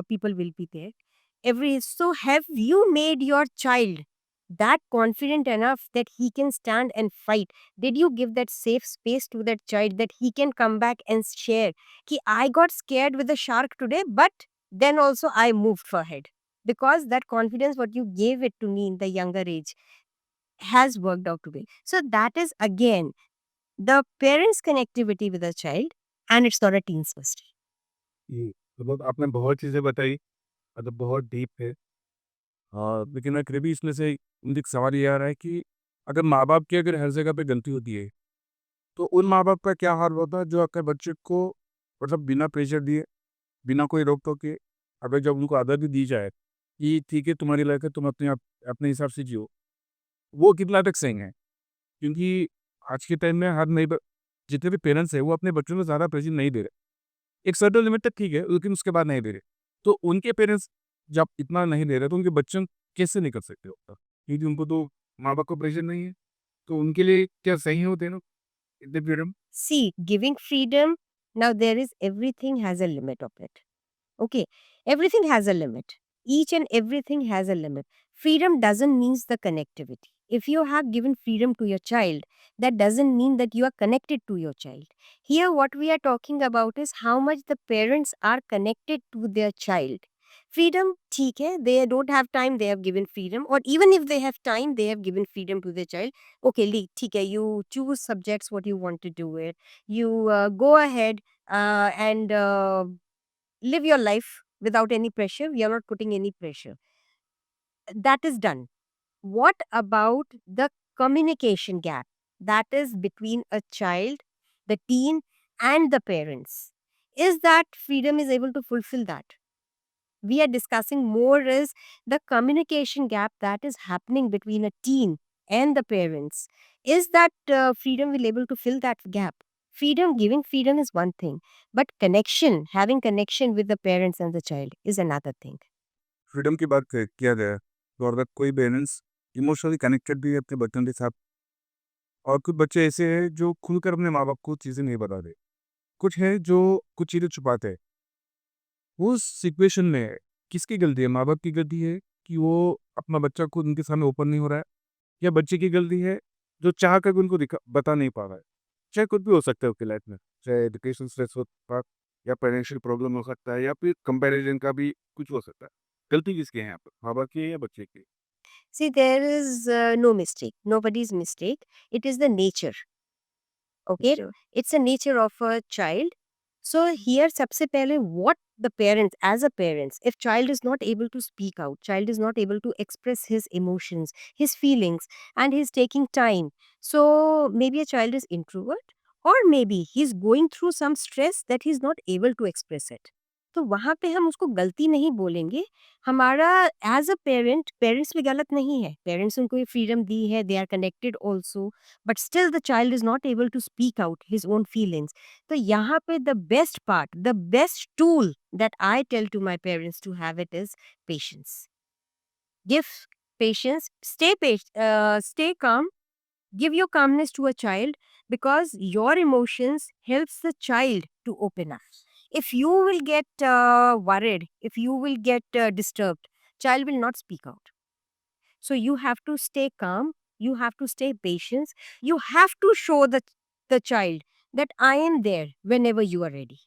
people will be there. So have you made your child that confident enough that he can stand and fight? Did you give that safe space to that child that he can come back and share ki I got scared with the shark today, but then also I moved ahead because that confidence what you gave it to me in the younger age has worked out today. So that is again the parents connectivity with the child, and it's not a teen's first. जी, मतलब आपने बहुत चीज़ें बताई, मतलब बहुत deep है। लेकिन फिर भी इसमें से मुझे एक सवाल ये आ रहा है कि अगर माँ-बाप की अगर हर जगह पे गलती होती है, तो उन माँ-बाप का क्या हाल होता है जो अपने बच्चे को मतलब बिना प्रेशर दिए, बिना कोई रोक-टोक के, अगर जब उनको आदत भी दी जाए कि ठीक है तुम्हारी लाइफ है तुम अपने हिसाब से जियो, वो कितना तक सही है? क्योंकि आज के टाइम में हर नई ब जितने भी पेरेंट्स हैं वो अपने बच्चों को ज़्यादा प्रेशर नहीं दे रहे। एक सर्टेन लिमिट तक ठीक है, लेकिन उसके बाद नहीं दे रहे। तो उनके पेरेंट्स जब इतना नहीं दे रहे, तो उनके बच्चे कैसे नहीं कर सकते होता? क्योंकि उनको तो माँ-बाप का प्रेशर नहीं है, तो उनके लिए क्या सही है वो देना इतने freedom? See, giving freedom, now there is everything has a limit of it. Okay, everything has a limit. Each and everything has a limit. Freedom doesn't mean the connectivity. If you have given freedom to your child, that doesn't mean that you are connected to your child. Here, what we are talking about is how much the parents are connected to their child. Freedom, ठीक है, they don't have time, they have given freedom, or even if they have time, they have given freedom to their child. Okay, ठीक है, you choose subjects what you want to do it. You go ahead and live your life without any pressure. We are not putting any pressure. That is done. What about the communication gap that is between a child, the teen, and the parents? Is that freedom is able to fulfill that? We are discussing more is the communication gap that is happening between a teen and the parents. Is that freedom will able to fill that gap? Freedom, giving freedom is one thing, but connection, having connection with the parents and the child is another thing. Freedom की बात किया जाए, तो अगर कोई parents emotionally connected भी है अपने बच्चों के साथ और कुछ बच्चे ऐसे हैं जो खुलकर अपने माँ-बाप को चीज़ें नहीं बताते। कुछ हैं जो कुछ चीज़ें छुपाते हैं। उस सिचुएशन में किसकी गलती है? माँ-बाप की गलती है कि वो अपना बच्चा खुद उनके सामने ओपन नहीं हो रहा है? या बच्चे की गलती है जो चाह कर भी उनको बता नहीं पा रहा है? चाहे कुछ भी हो सकता है उसकी लाइफ में, चाहे एजुकेशन स्ट्रेस हो सकता है या फाइनेंशियल प्रॉब्लम हो सकता है या फिर कंपैरिजन का भी कुछ हो सकता है। गलती किसकी है यहाँ पर? माँ-बाप की है या बच्चे की? See, there is no mistake. Nobody's mistake. It is the nature. Okay, अच्छा। it's a nature of a child. So here सबसे पहले what the parents, as a parents, if child is not able to speak out, child is not able to express his emotions, his feelings, and he's taking time, so maybe a child is introvert, or maybe he's going through some stress that he's not able to express it. तो वहाँ पे हम उसको गलती नहीं बोलेंगे, हमारा as a parent, parents भी गलत नहीं है, पेरेंट्स उनको ये फ्रीडम दी है, they are connected also, but still the child is not able to speak out his own feelings. तो यहाँ पे the best part, the best tool that I tell to my parents to have it is patience. Give patience, stay calm, give your calmness to a child, because your emotions helps the child to open up. If you will get worried, if you will get disturbed, child will not speak out. So you have to stay calm, you have to stay patient, you have to show the child that I am there whenever you are ready.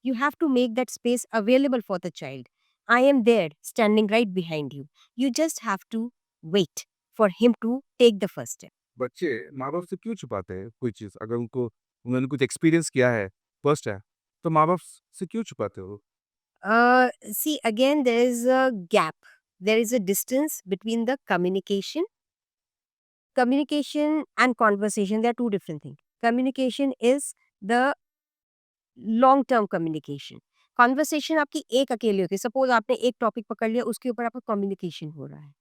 You have to make that space available for the child. I am there standing right behind you. You just have to wait for him to take the first step. बच्चे माँ बाप से क्यों छुपाते हैं कोई चीज़? अगर उनको उन्होंने कुछ एक्सपीरियंस किया है, फर्स्ट है, तो माँ बाप से क्यों छुपाते हो? See, again, there is a gap. There is a distance between the communication. Communication and conversation, they are two different things. Communication is the long term communication. Conversation आपकी एक अकेले होती है. सपोज आपने एक टॉपिक पकड़ लिया, उसके ऊपर आपका कम्युनिकेशन हो रहा है,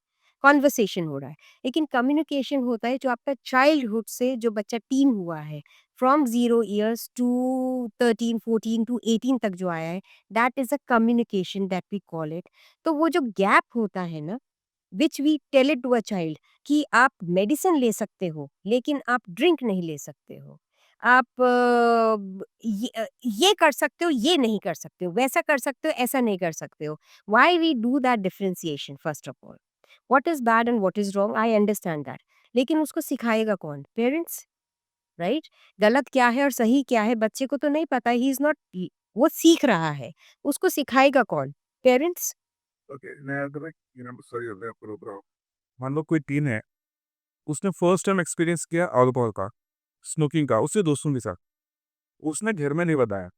कॉन्वर्सेशन हो रहा है. लेकिन कम्युनिकेशन होता है जो आपका चाइल्डहुड से, जो बच्चा टीन हुआ है, फ्रॉम 0 ईयर्स टू 13, 14 टू 18 तक जो आया है, that is a communication that we call it. तो वो जो गैप होता है ना, which we tell it to a child, कि आप मेडिसिन ले सकते हो लेकिन आप ड्रिंक नहीं ले सकते हो, आप ये कर सकते हो, ये नहीं कर सकते हो, वैसा कर सकते हो, ऐसा नहीं कर सकते हो. Why we do that differentiation? First of all, what is bad and what is wrong, I understand that. लेकिन उसको सिखाएगा कौन? Parents, right? गलत क्या है और सही क्या है बच्चे को तो नहीं पता, ही इज नॉट, वो सीख रहा है, उसको सिखाएगा कौन? पेरेंट्स. ओके, मैं अगर सॉरी अगर आपको रोक रहा हूँ। मान लो कोई टीन है, उसने फर्स्ट टाइम एक्सपीरियंस किया अल्कोहल का, स्मोकिंग का, उससे दोस्तों के साथ। उसने घर में नहीं बताया।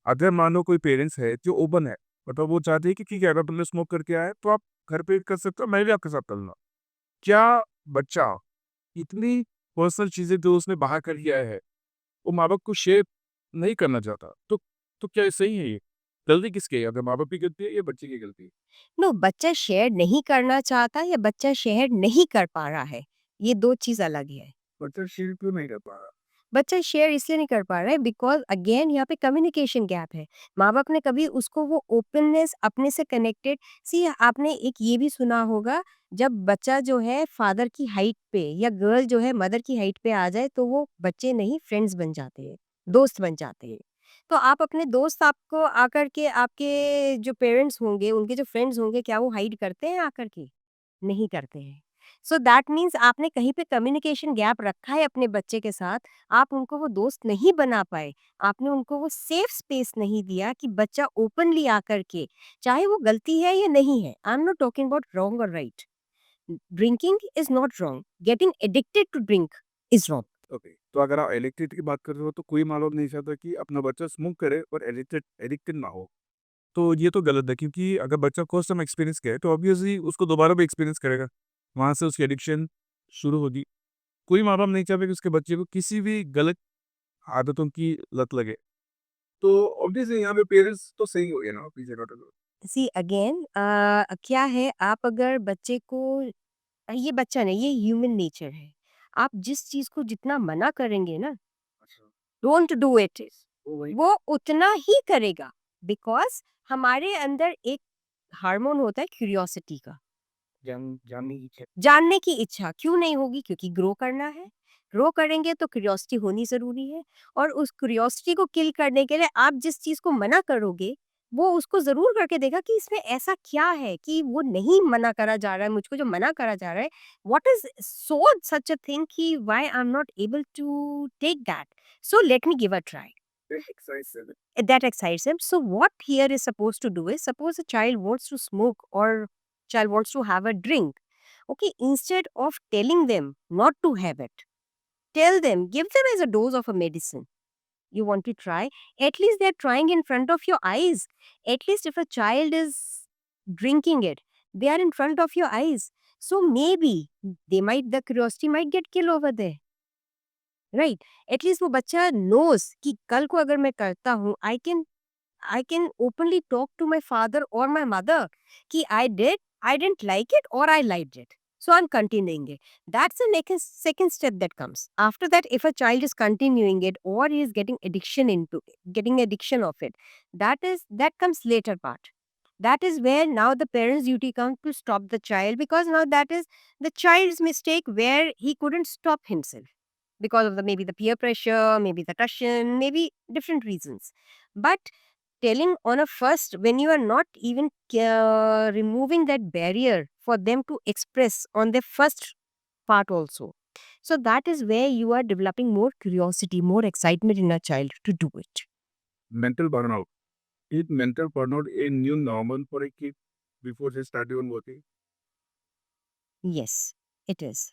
अगर मान लो कोई पेरेंट्स है जो ओपन है, मतलब वो चाहते हैं कि ठीक है अगर तुमने स्मोक करके आए तो आप घर पे कर सकते हो, मैं भी आपके साथ कर लूँगा। क्या बच्चा इतनी पर्सनल चीज़ें जो उसने बाहर कर लिया है, वो माँ-बाप को शेयर नहीं करना चाहता? तो क्या ये सही है ये? गलती किसकी है? अगर माँ-बाप की गलती है या बच्चे की गलती है? नो, बच्चा शेयर नहीं करना चाहता या बच्चा शेयर नहीं कर पा रहा है, ये दो चीज अलग है. बच्चा शेयर क्यों नहीं कर पा रहा? बच्चा शेयर इसलिए नहीं कर पा रहा है बिकॉज अगेन यहाँ पे कम्युनिकेशन गैप है. माँ बाप ने कभी उसको वो ओपननेस, अपने से कनेक्टेड, सी आपने एक ये भी सुना होगा, जब बच्चा जो है फादर की हाइट पे या गर्ल जो है मदर की हाइट पे आ जाए तो वो बच्चे नहीं, फ्रेंड्स बन जाते हैं, दोस्त बन जाते हैं. तो आप अपने दोस्त, आपको आकर के आपके जो पेरेंट्स होंगे, उनके जो फ्रेंड्स होंगे, क्या वो हाइड करते हैं आकर के? नहीं करते हैं. सो दैट मीन्स आपने कहीं पे कम्युनिकेशन गैप रखा है अपने बच्चे के साथ, आप उनको वो दोस्त नहीं बना पाए, आपने उनको वो सेफ स्पेस नहीं दिया कि बच्चा ओपनली आकर के, चाहे वो गलती है या नहीं है, I am not talking about wrong और right. Drinking is not wrong, getting addicted to drink is wrong. Okay, तो अगर आप एडिक्टेड की बात कर रहे हो तो कोई माँ-बाप नहीं चाहता कि अपना बच्चा स्मोक करे और एडिक्टेड एडिक्टेड ना हो। तो ये तो गलत है क्योंकि अगर बच्चा फर्स्ट टाइम एक्सपीरियंस किया है तो ऑब्वियसली उसको दोबारा भी एक्सपीरियंस करेगा। वहाँ से उसकी एडिक्शन शुरू होगी। कोई माँ-बाप नहीं चाहते कि उसके बच्चे को किसी भी गलत आदतों की लत लगे। तो ऑब्वियसली यहाँ पे पेरेंट्स तो सही हो गए ना पीछे का तो। सी अगेन, क्या है, आप अगर बच्चे को, ये बच्चा नहीं, ये ह्यूमन नेचर है, आप जिस चीज को जितना मना करेंगे ना, अच्छा, डोंट डू इट, वो वही वो उतना ही करेगा. बिकॉज हमारे अंदर एक हार्मोन होता है क्यूरियोसिटी का, जानने की इच्छा। जानने की इच्छा. क्यों नहीं होगी? क्योंकि ग्रो करना है. ग्रो करेंगे तो क्यूरियोसिटी होनी जरूरी है, और उस क्यूरियोसिटी को किल करने के लिए आप जिस चीज को मना करोगे, वो उसको जरूर करके देगा कि इसमें ऐसा क्या है कि वो नहीं मना करा जा रहा है, मुझको जो मना करा जा रहा है, what is so such a thing कि why I am not able to take that, so let me give a try. Exercise से That excites him. So what here is supposed to do is, suppose a child wants to smoke or child wants to have a drink. Okay, instead of telling them not to have it, tell them, give them as a dose of a medicine. you want to try, at least they're trying in front of your eyes. At least if a child is drinking it, they are in front of your eyes. So maybe the curiosity might get killed over there. Right? At least वो बच्चा knows कि कल को अगर मैं करता हूँ, I can openly talk to my father or my mother कि I didn't like it or I liked it. So I'm continuing it. That's the next second step that comes. After that, if a child is continuing it or he is getting addiction of it, that comes later part. That is where now the parent's duty comes to stop the child, because now that is the child's mistake where he couldn't stop himself because of maybe the peer pressure, maybe the tuition, maybe different reasons. But telling on a first, when you are not even removing that barrier for them to express on their first part also, so that is where you are developing more curiosity, more excitement in a child to do it. Mental burnout. Is mental burnout a new normal for a kid before they start even working? Yes, it is.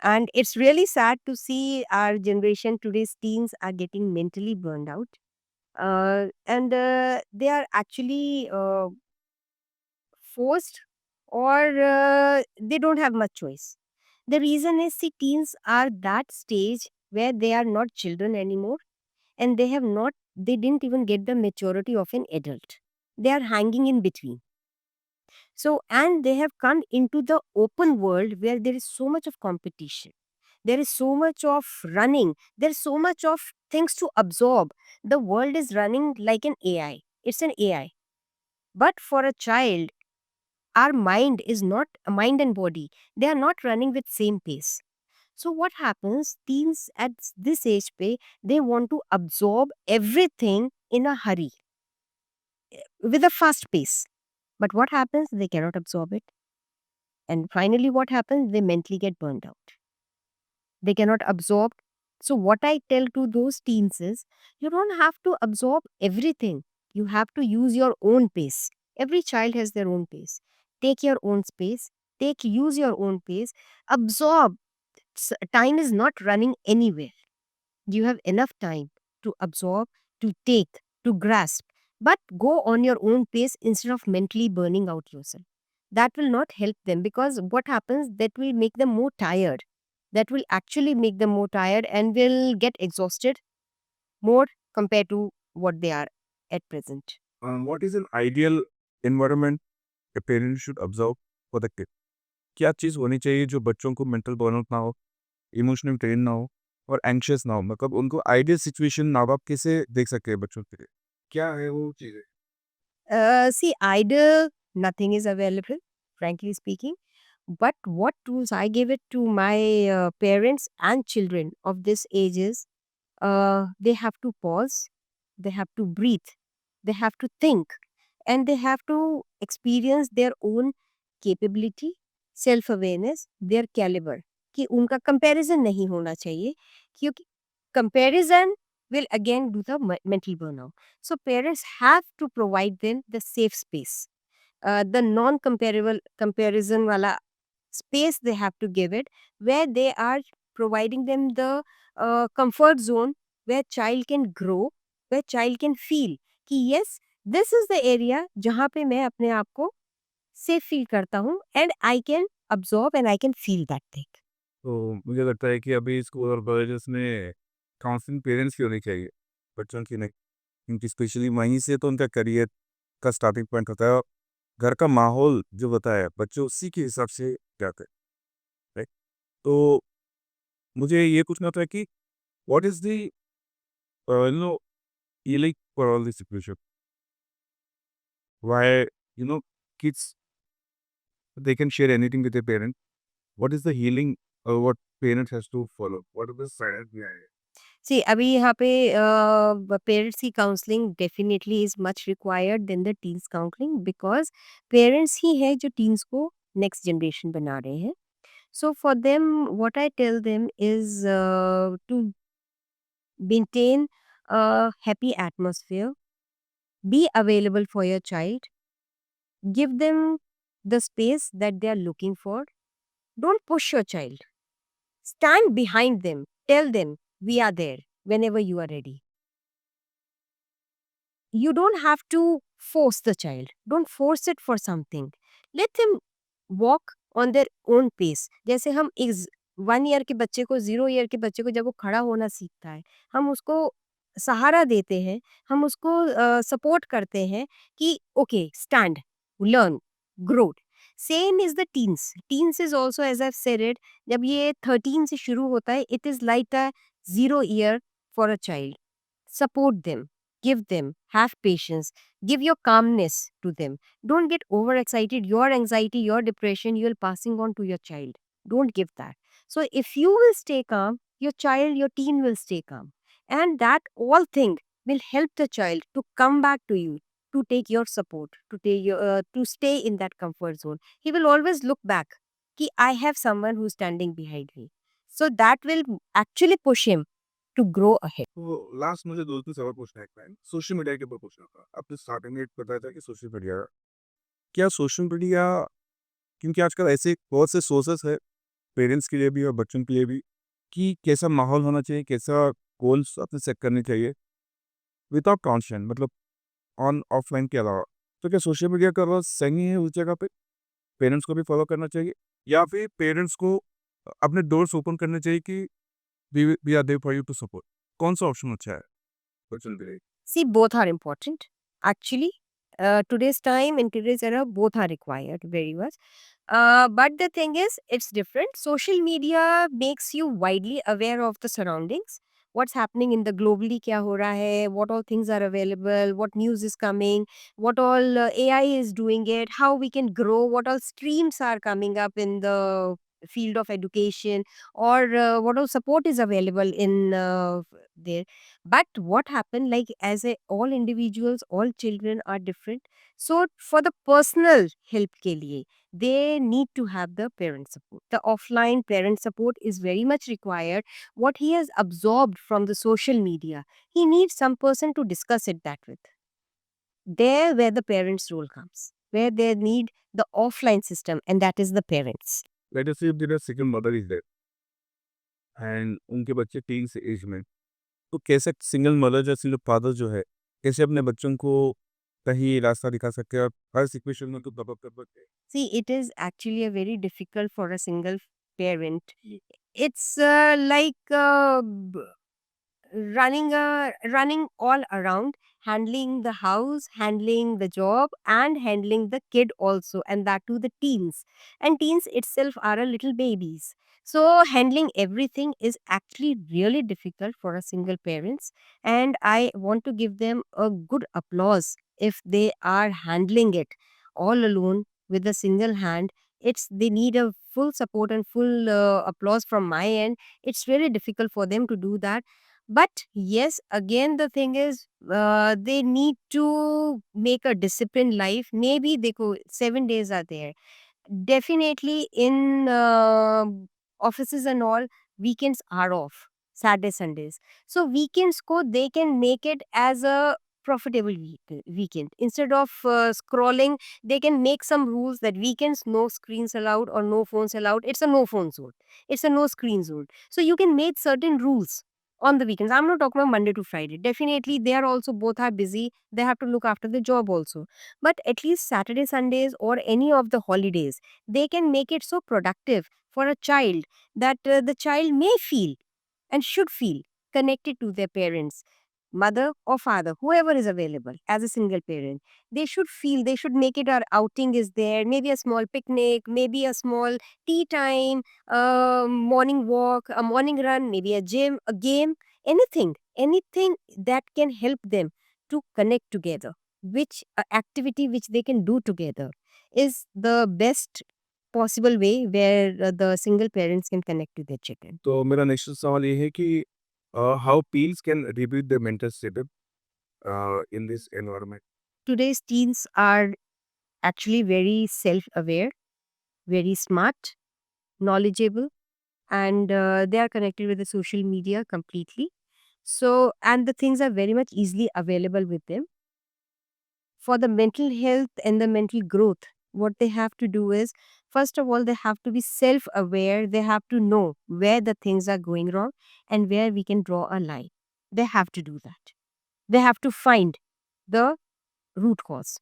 And it's really sad to see our generation, today's teens are getting mentally burned out. And they are actually forced, or they don't have much choice. The reason is, see, teens are that stage where they are not children anymore, and they didn't even get the maturity of an adult. They are hanging in between. So, and they have come into the open world where there is so much of competition. There is so much of running. There's so much of things to absorb. The world is running like an AI. It's an AI. But for a child, our mind and body, they are not running with same pace. So what happens, teens at this age pay, they want to absorb everything in a hurry with a fast pace. But what happens, they cannot absorb it, and finally what happens, they mentally get burned out. They cannot absorb. So what I tell to those teens is, you don't have to absorb everything. You have to use your own pace. Every child has their own pace. Take your own space. Use your own pace. Absorb. Time is not running anywhere. You have enough time to absorb, to take, to grasp. But go on your own pace instead of mentally burning out yourself. That will not help them, because what happens, that will make them more tired. That will actually make them more tired and will get exhausted more compared to what they are at present. What is an ideal environment a parent should observe for the kid? क्या चीज़ होनी चाहिए जो बच्चों को mental burnout ना हो, emotional train ना हो और एंग्शियस ना हो? मतलब उनको आइडियल सिचुएशन माँ-बाप कैसे देख सकते हैं बच्चों के लिए? क्या है वो चीज़ें? See, either nothing is available, frankly speaking. But what tools I give it to my parents and children of this age is, they have to pause, they have to breathe, they have to think, and they have to experience their own capability, self awareness, their caliber. कि उनका comparison नहीं होना चाहिए, क्योंकि comparison will again do the mental burnout. So parents have to provide them the safe space, the non comparable comparison wala space they have to give it, where they are providing them the comfort zone, where child can grow, where child can feel कि yes, this is the area जहाँ पे मैं अपने आप को safe feel करता हूँ, and I can absorb and I can feel that thing. तो मुझे लगता है कि अभी स्कूल और कॉलेजेस में काउंसलिंग पेरेंट्स की होनी चाहिए, बच्चों की नहीं। क्योंकि स्पेशली वहीं से तो उनका करियर का स्टार्टिंग पॉइंट होता है और घर का माहौल जो होता है, बच्चे उसी के हिसाब से जाते हैं, राइट? तो मुझे ये पूछना था कि what is the you know healing for all this situation? Why kids they can share anything with their parent? What is the healing what parents has to follow? What is the science behind it? See, अभी यहाँ पे parents की counselling definitely is much required than the teens counselling, because parents ही है जो teens को next generation बना रहे हैं. So for them, what I tell them is to maintain a happy atmosphere, be available for your child, give them the space that they are looking for. Don't push your child. Stand behind them. Tell them we are there whenever you are ready. you don't have to force the child. Don't force it for something. Let them walk on their own pace. जैसे हम एक 1 year के बच्चे को 0 year के बच्चे को जब वो खड़ा होना सीखता है, हम उसको सहारा देते हैं, हम उसको सपोर्ट करते हैं कि okay stand, learn, grow. Same is the teens. Teens is also as I said it, जब ये 13 से शुरू होता है, it is like a 0 year for a child. Support them, give them, have patience, give your calmness to them. Don't get overexcited. Your anxiety, your depression, you're passing on to your child. Don't give that. So if you will stay calm, your child, your teen will stay calm. And that all thing will help the child to come back to you, to take your support, to take your, to stay in that comfort zone. He will always look back कि I have someone who's standing behind me. So that will actually push him to grow ahead. तो last मुझे 2-3 सवाल पूछना है एक time, social media के ऊपर पूछना था। आपने स्टार्टिंग में बताया था कि सोशल मीडिया, क्या सोशल मीडिया, क्योंकि आजकल ऐसे बहुत से सोर्सेस है पेरेंट्स के लिए भी और बच्चों के लिए भी, कि कैसा माहौल होना चाहिए, कैसा गोल्स अपने सेट करने चाहिए विदाउट टेंशन, मतलब ऑन ऑफलाइन के अलावा। तो क्या सोशल मीडिया का रोल सही है उस जगह पे? पेरेंट्स को भी फॉलो करना चाहिए, या फिर पेरेंट्स को अपने डोर्स ओपन करने चाहिए कि we are there for you to support? कौन सा ऑप्शन अच्छा है बच्चों के लिए? See, both are important. Actually, today's time, in today's era, both are required very much. But the thing is, it's different. Social media makes you widely aware of the surroundings. What's happening in the globally, kya ho raha hai, what all things are available, what news is coming, what all AI is doing it, how we can grow, what all streams are coming up in the field of education, or what all support is available in there. But what happened, like as a all individuals, all children are different. So for the personal help ke liye, they need to have the parent support. The offline parent support is very much required. What he has absorbed from the social media, he needs some person to discuss it that with. There where the parents role comes, where they need the offline system, and that is the parents. Let us say if there single mother is there and उनके बच्चे teens age में, तो कैसे single mother या single father जो है, कैसे अपने बच्चों को सही रास्ता दिखा सकते हैं और हर सिचुएशन में तो कर सकते हैं? See, it is actually a very difficult for a single parent. It's like running all around, handling the house, handling the job, and handling the kid also, and that too the teens. And teens itself are a little babies. So handling everything is actually really difficult for a single parents, and I want to give them a good applause if they are handling it all alone with a single hand. It's they need a full support and full applause from my end. It's really difficult for them to do that. But yes, again, the thing is, they need to make a disciplined life. Maybe they go 7 days are there. Definitely in offices and all, weekends are off. Saturday, Sundays. So weekends ko they can make it as a profitable weekend. Instead of scrolling, they can make some rules that weekends no screens allowed or no phones allowed. It's a no phone zone. It's a no screen zone. So you can make certain rules on the weekends. I'm not talking about Monday to Friday. Definitely, they are also both are busy. They have to look after the job also. But at least Saturday, Sundays, or any of the holidays, they can make it so productive for a child that the child may feel and should feel connected to their parents, mother or father, whoever is available as a single parent. They should feel, they should make it our outing is there, maybe a small picnic, maybe a small tea time, a morning walk, a morning run, maybe a gym, a game, anything that can help them to connect together. Which activity which they can do together is the best possible way where the single parents can connect to their children. तो मेरा next सवाल ये है कि how peels can rebuild the mental setup in this environment? Today's teens are actually very self aware, very smart, knowledgeable, and they are connected with the social media completely. So, and the things are very much easily available with them. For the mental health and the mental growth, what they have to do is, first of all, they have to be self aware. They have to know where the things are going wrong and where we can draw a line. They have to do that. They have to find the root cause,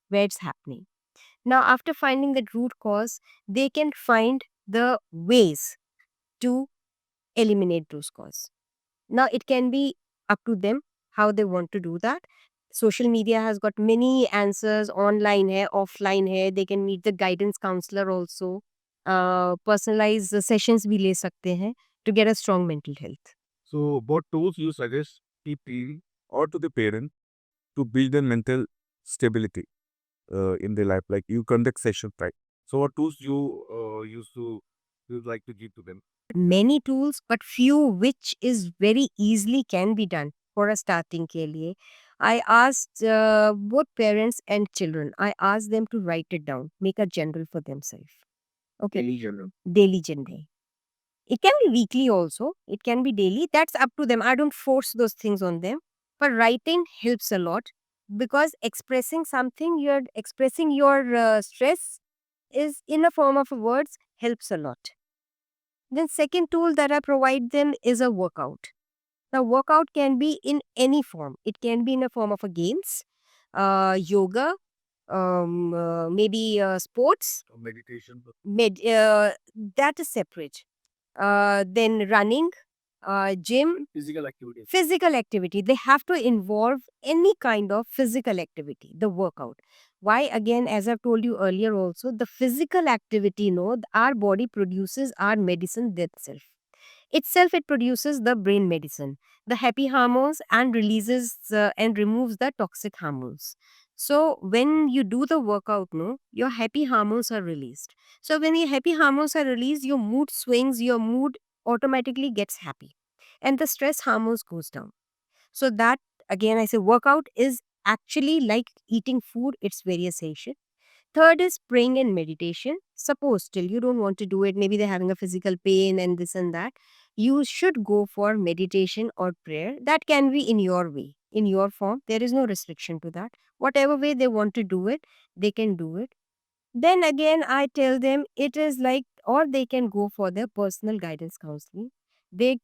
where it's happening. Now, after finding that root cause, they can find the ways to eliminate those cause. Now, it can be up to them how they want to do that. Social media has got many answers, online hai, offline hai. They can meet the guidance counselor also. Personalized sessions भी ले सकते हैं to get a strong mental health. So, what tools you suggest people or to the parent to build their mental stability in their life? Like you conduct sessions, right? So, what tools you like to give to them? Many tools, but few which is very easily can be done for a starting के लिए. I asked both parents and children, I asked them to write it down, make a journal for themselves. Okay. Daily journal. Daily journal. It can be weekly also. It can be daily. That's up to them. I don't force those things on them. But writing helps a lot because expressing something, you're expressing your stress is in a form of words helps a lot. Then second tool that I provide them is a workout. Now workout can be in any form. It can be in a form of a games, yoga, maybe sports. Meditation. That is separate. Then running, gym, Physical activity. physical activity. They have to involve any kind of physical activity, the workout. Why? Again, as I've told you earlier also, the physical activity, our body produces our medicine itself. Itself, it produces the brain medicine, the happy hormones, and releases and removes the toxic hormones. So when you do the workout, your happy hormones are released. So when your happy hormones are released, your mood swings, your mood automatically gets happy, and the stress hormones goes down. So that, again, I say workout is actually like eating food. It's very essential. Third is praying and meditation. Suppose still you don't want to do it, maybe they're having a physical pain and this and that, you should go for meditation or prayer. That can be in your way, in your form. There is no restriction to that. Whatever way they want to do it, they can do it. Then again, I tell them it is like, or they can go for their personal guidance counseling. They,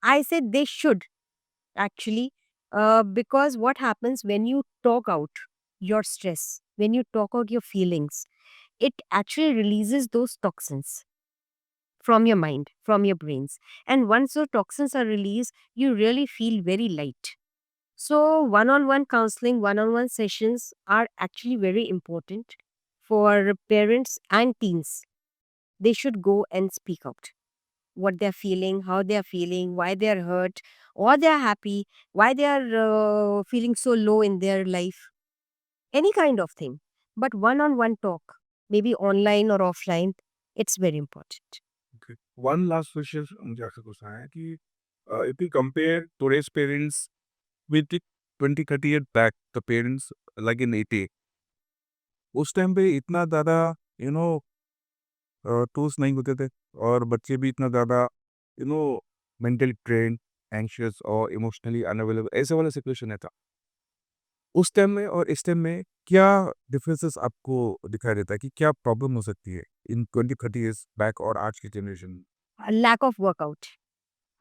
I said they should actually, because what happens when you talk out your stress, when you talk out your feelings, it actually releases those toxins from your mind, from your brains. And once those toxins are released, you really feel very light. So, one on one counseling, one on one sessions are actually very important for parents and teens. They should go and speak out what they're feeling, how they're feeling, why they're hurt, or they're happy, why they're feeling so low in their life, any kind of thing. But one on one talk, maybe online or offline, it's very important. Okay. One last question मुझे आपसे पूछना है कि if you compare today's parents with the 20-30 years back, the parents like in 80, उस time पे इतना ज़्यादा you know tools नहीं होते थे और बच्चे भी इतना ज़्यादा you know mentally train anxious और इमोशनली अनअवेलेबल ऐसे वाला सिचुएशन है था उस टाइम में और इस टाइम में क्या डिफरेंसेस आपको दिखाई देता है कि क्या प्रॉब्लम हो सकती है इन 20-30 इयर्स बैक और आज की जनरेशन में? Lack of workout.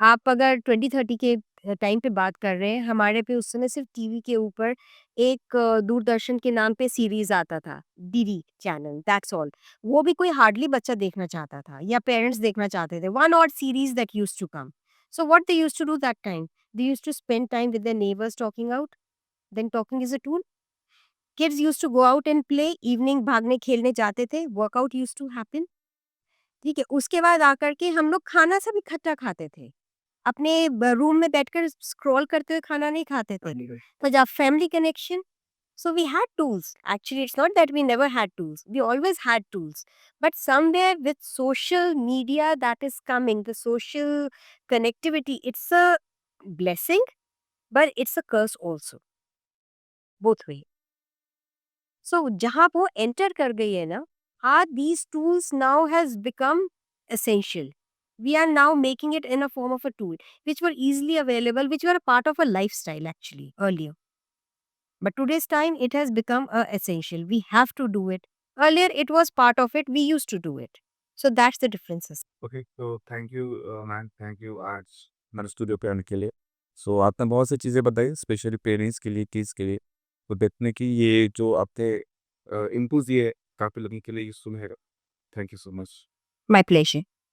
आप अगर 20-30 के टाइम पे बात कर रहे हैं, हमारे पे उस समय सिर्फ टीवी के ऊपर एक दूरदर्शन के नाम पे सीरीज़ आता था, डीडी चैनल, दैट्स ऑल। वो भी कोई हार्डली बच्चा देखना चाहता था या पेरेंट्स देखना चाहते थे। One odd series that used to come. So what they used to do that time? They used to spend time with their neighbours talking out, then talking is a tool. Kids used to go out and play, evening भागने खेलने जाते थे, workout used to happen. ठीक है? उसके बाद आकर के हम लोग खाना सब इकट्ठा खाते थे। अपने रूम में बैठकर स्क्रॉल करते हुए खाना नहीं खाते थे। तो जब family connection, so we had tools. Actually, it's not that we never had tools. We always had tools. But somewhere with social media that is coming, the social connectivity, it's a blessing, but it's a curse also. Both way. So जहाँ वो enter कर गई है ना, these tools now has become essential. We are now making it in a form of a tool, which were easily available, which were a part of a lifestyle actually earlier. But today's time, it has become essential. We have to do it. Earlier, it was part of it. We used to do it. So that's the differences. Okay तो thank you ma'am thank you आज मेरे studio पे आने के लिए सो आपने बहुत सी चीज़ें बताई स्पेशली पेरेंट्स के लिए किड्स के लिए तो डेफिनेटली ये जो आपने इनपुट्स दिए काफ़ी लोगों के लिए यूज़फुल है। Thank you so much. My pleasure.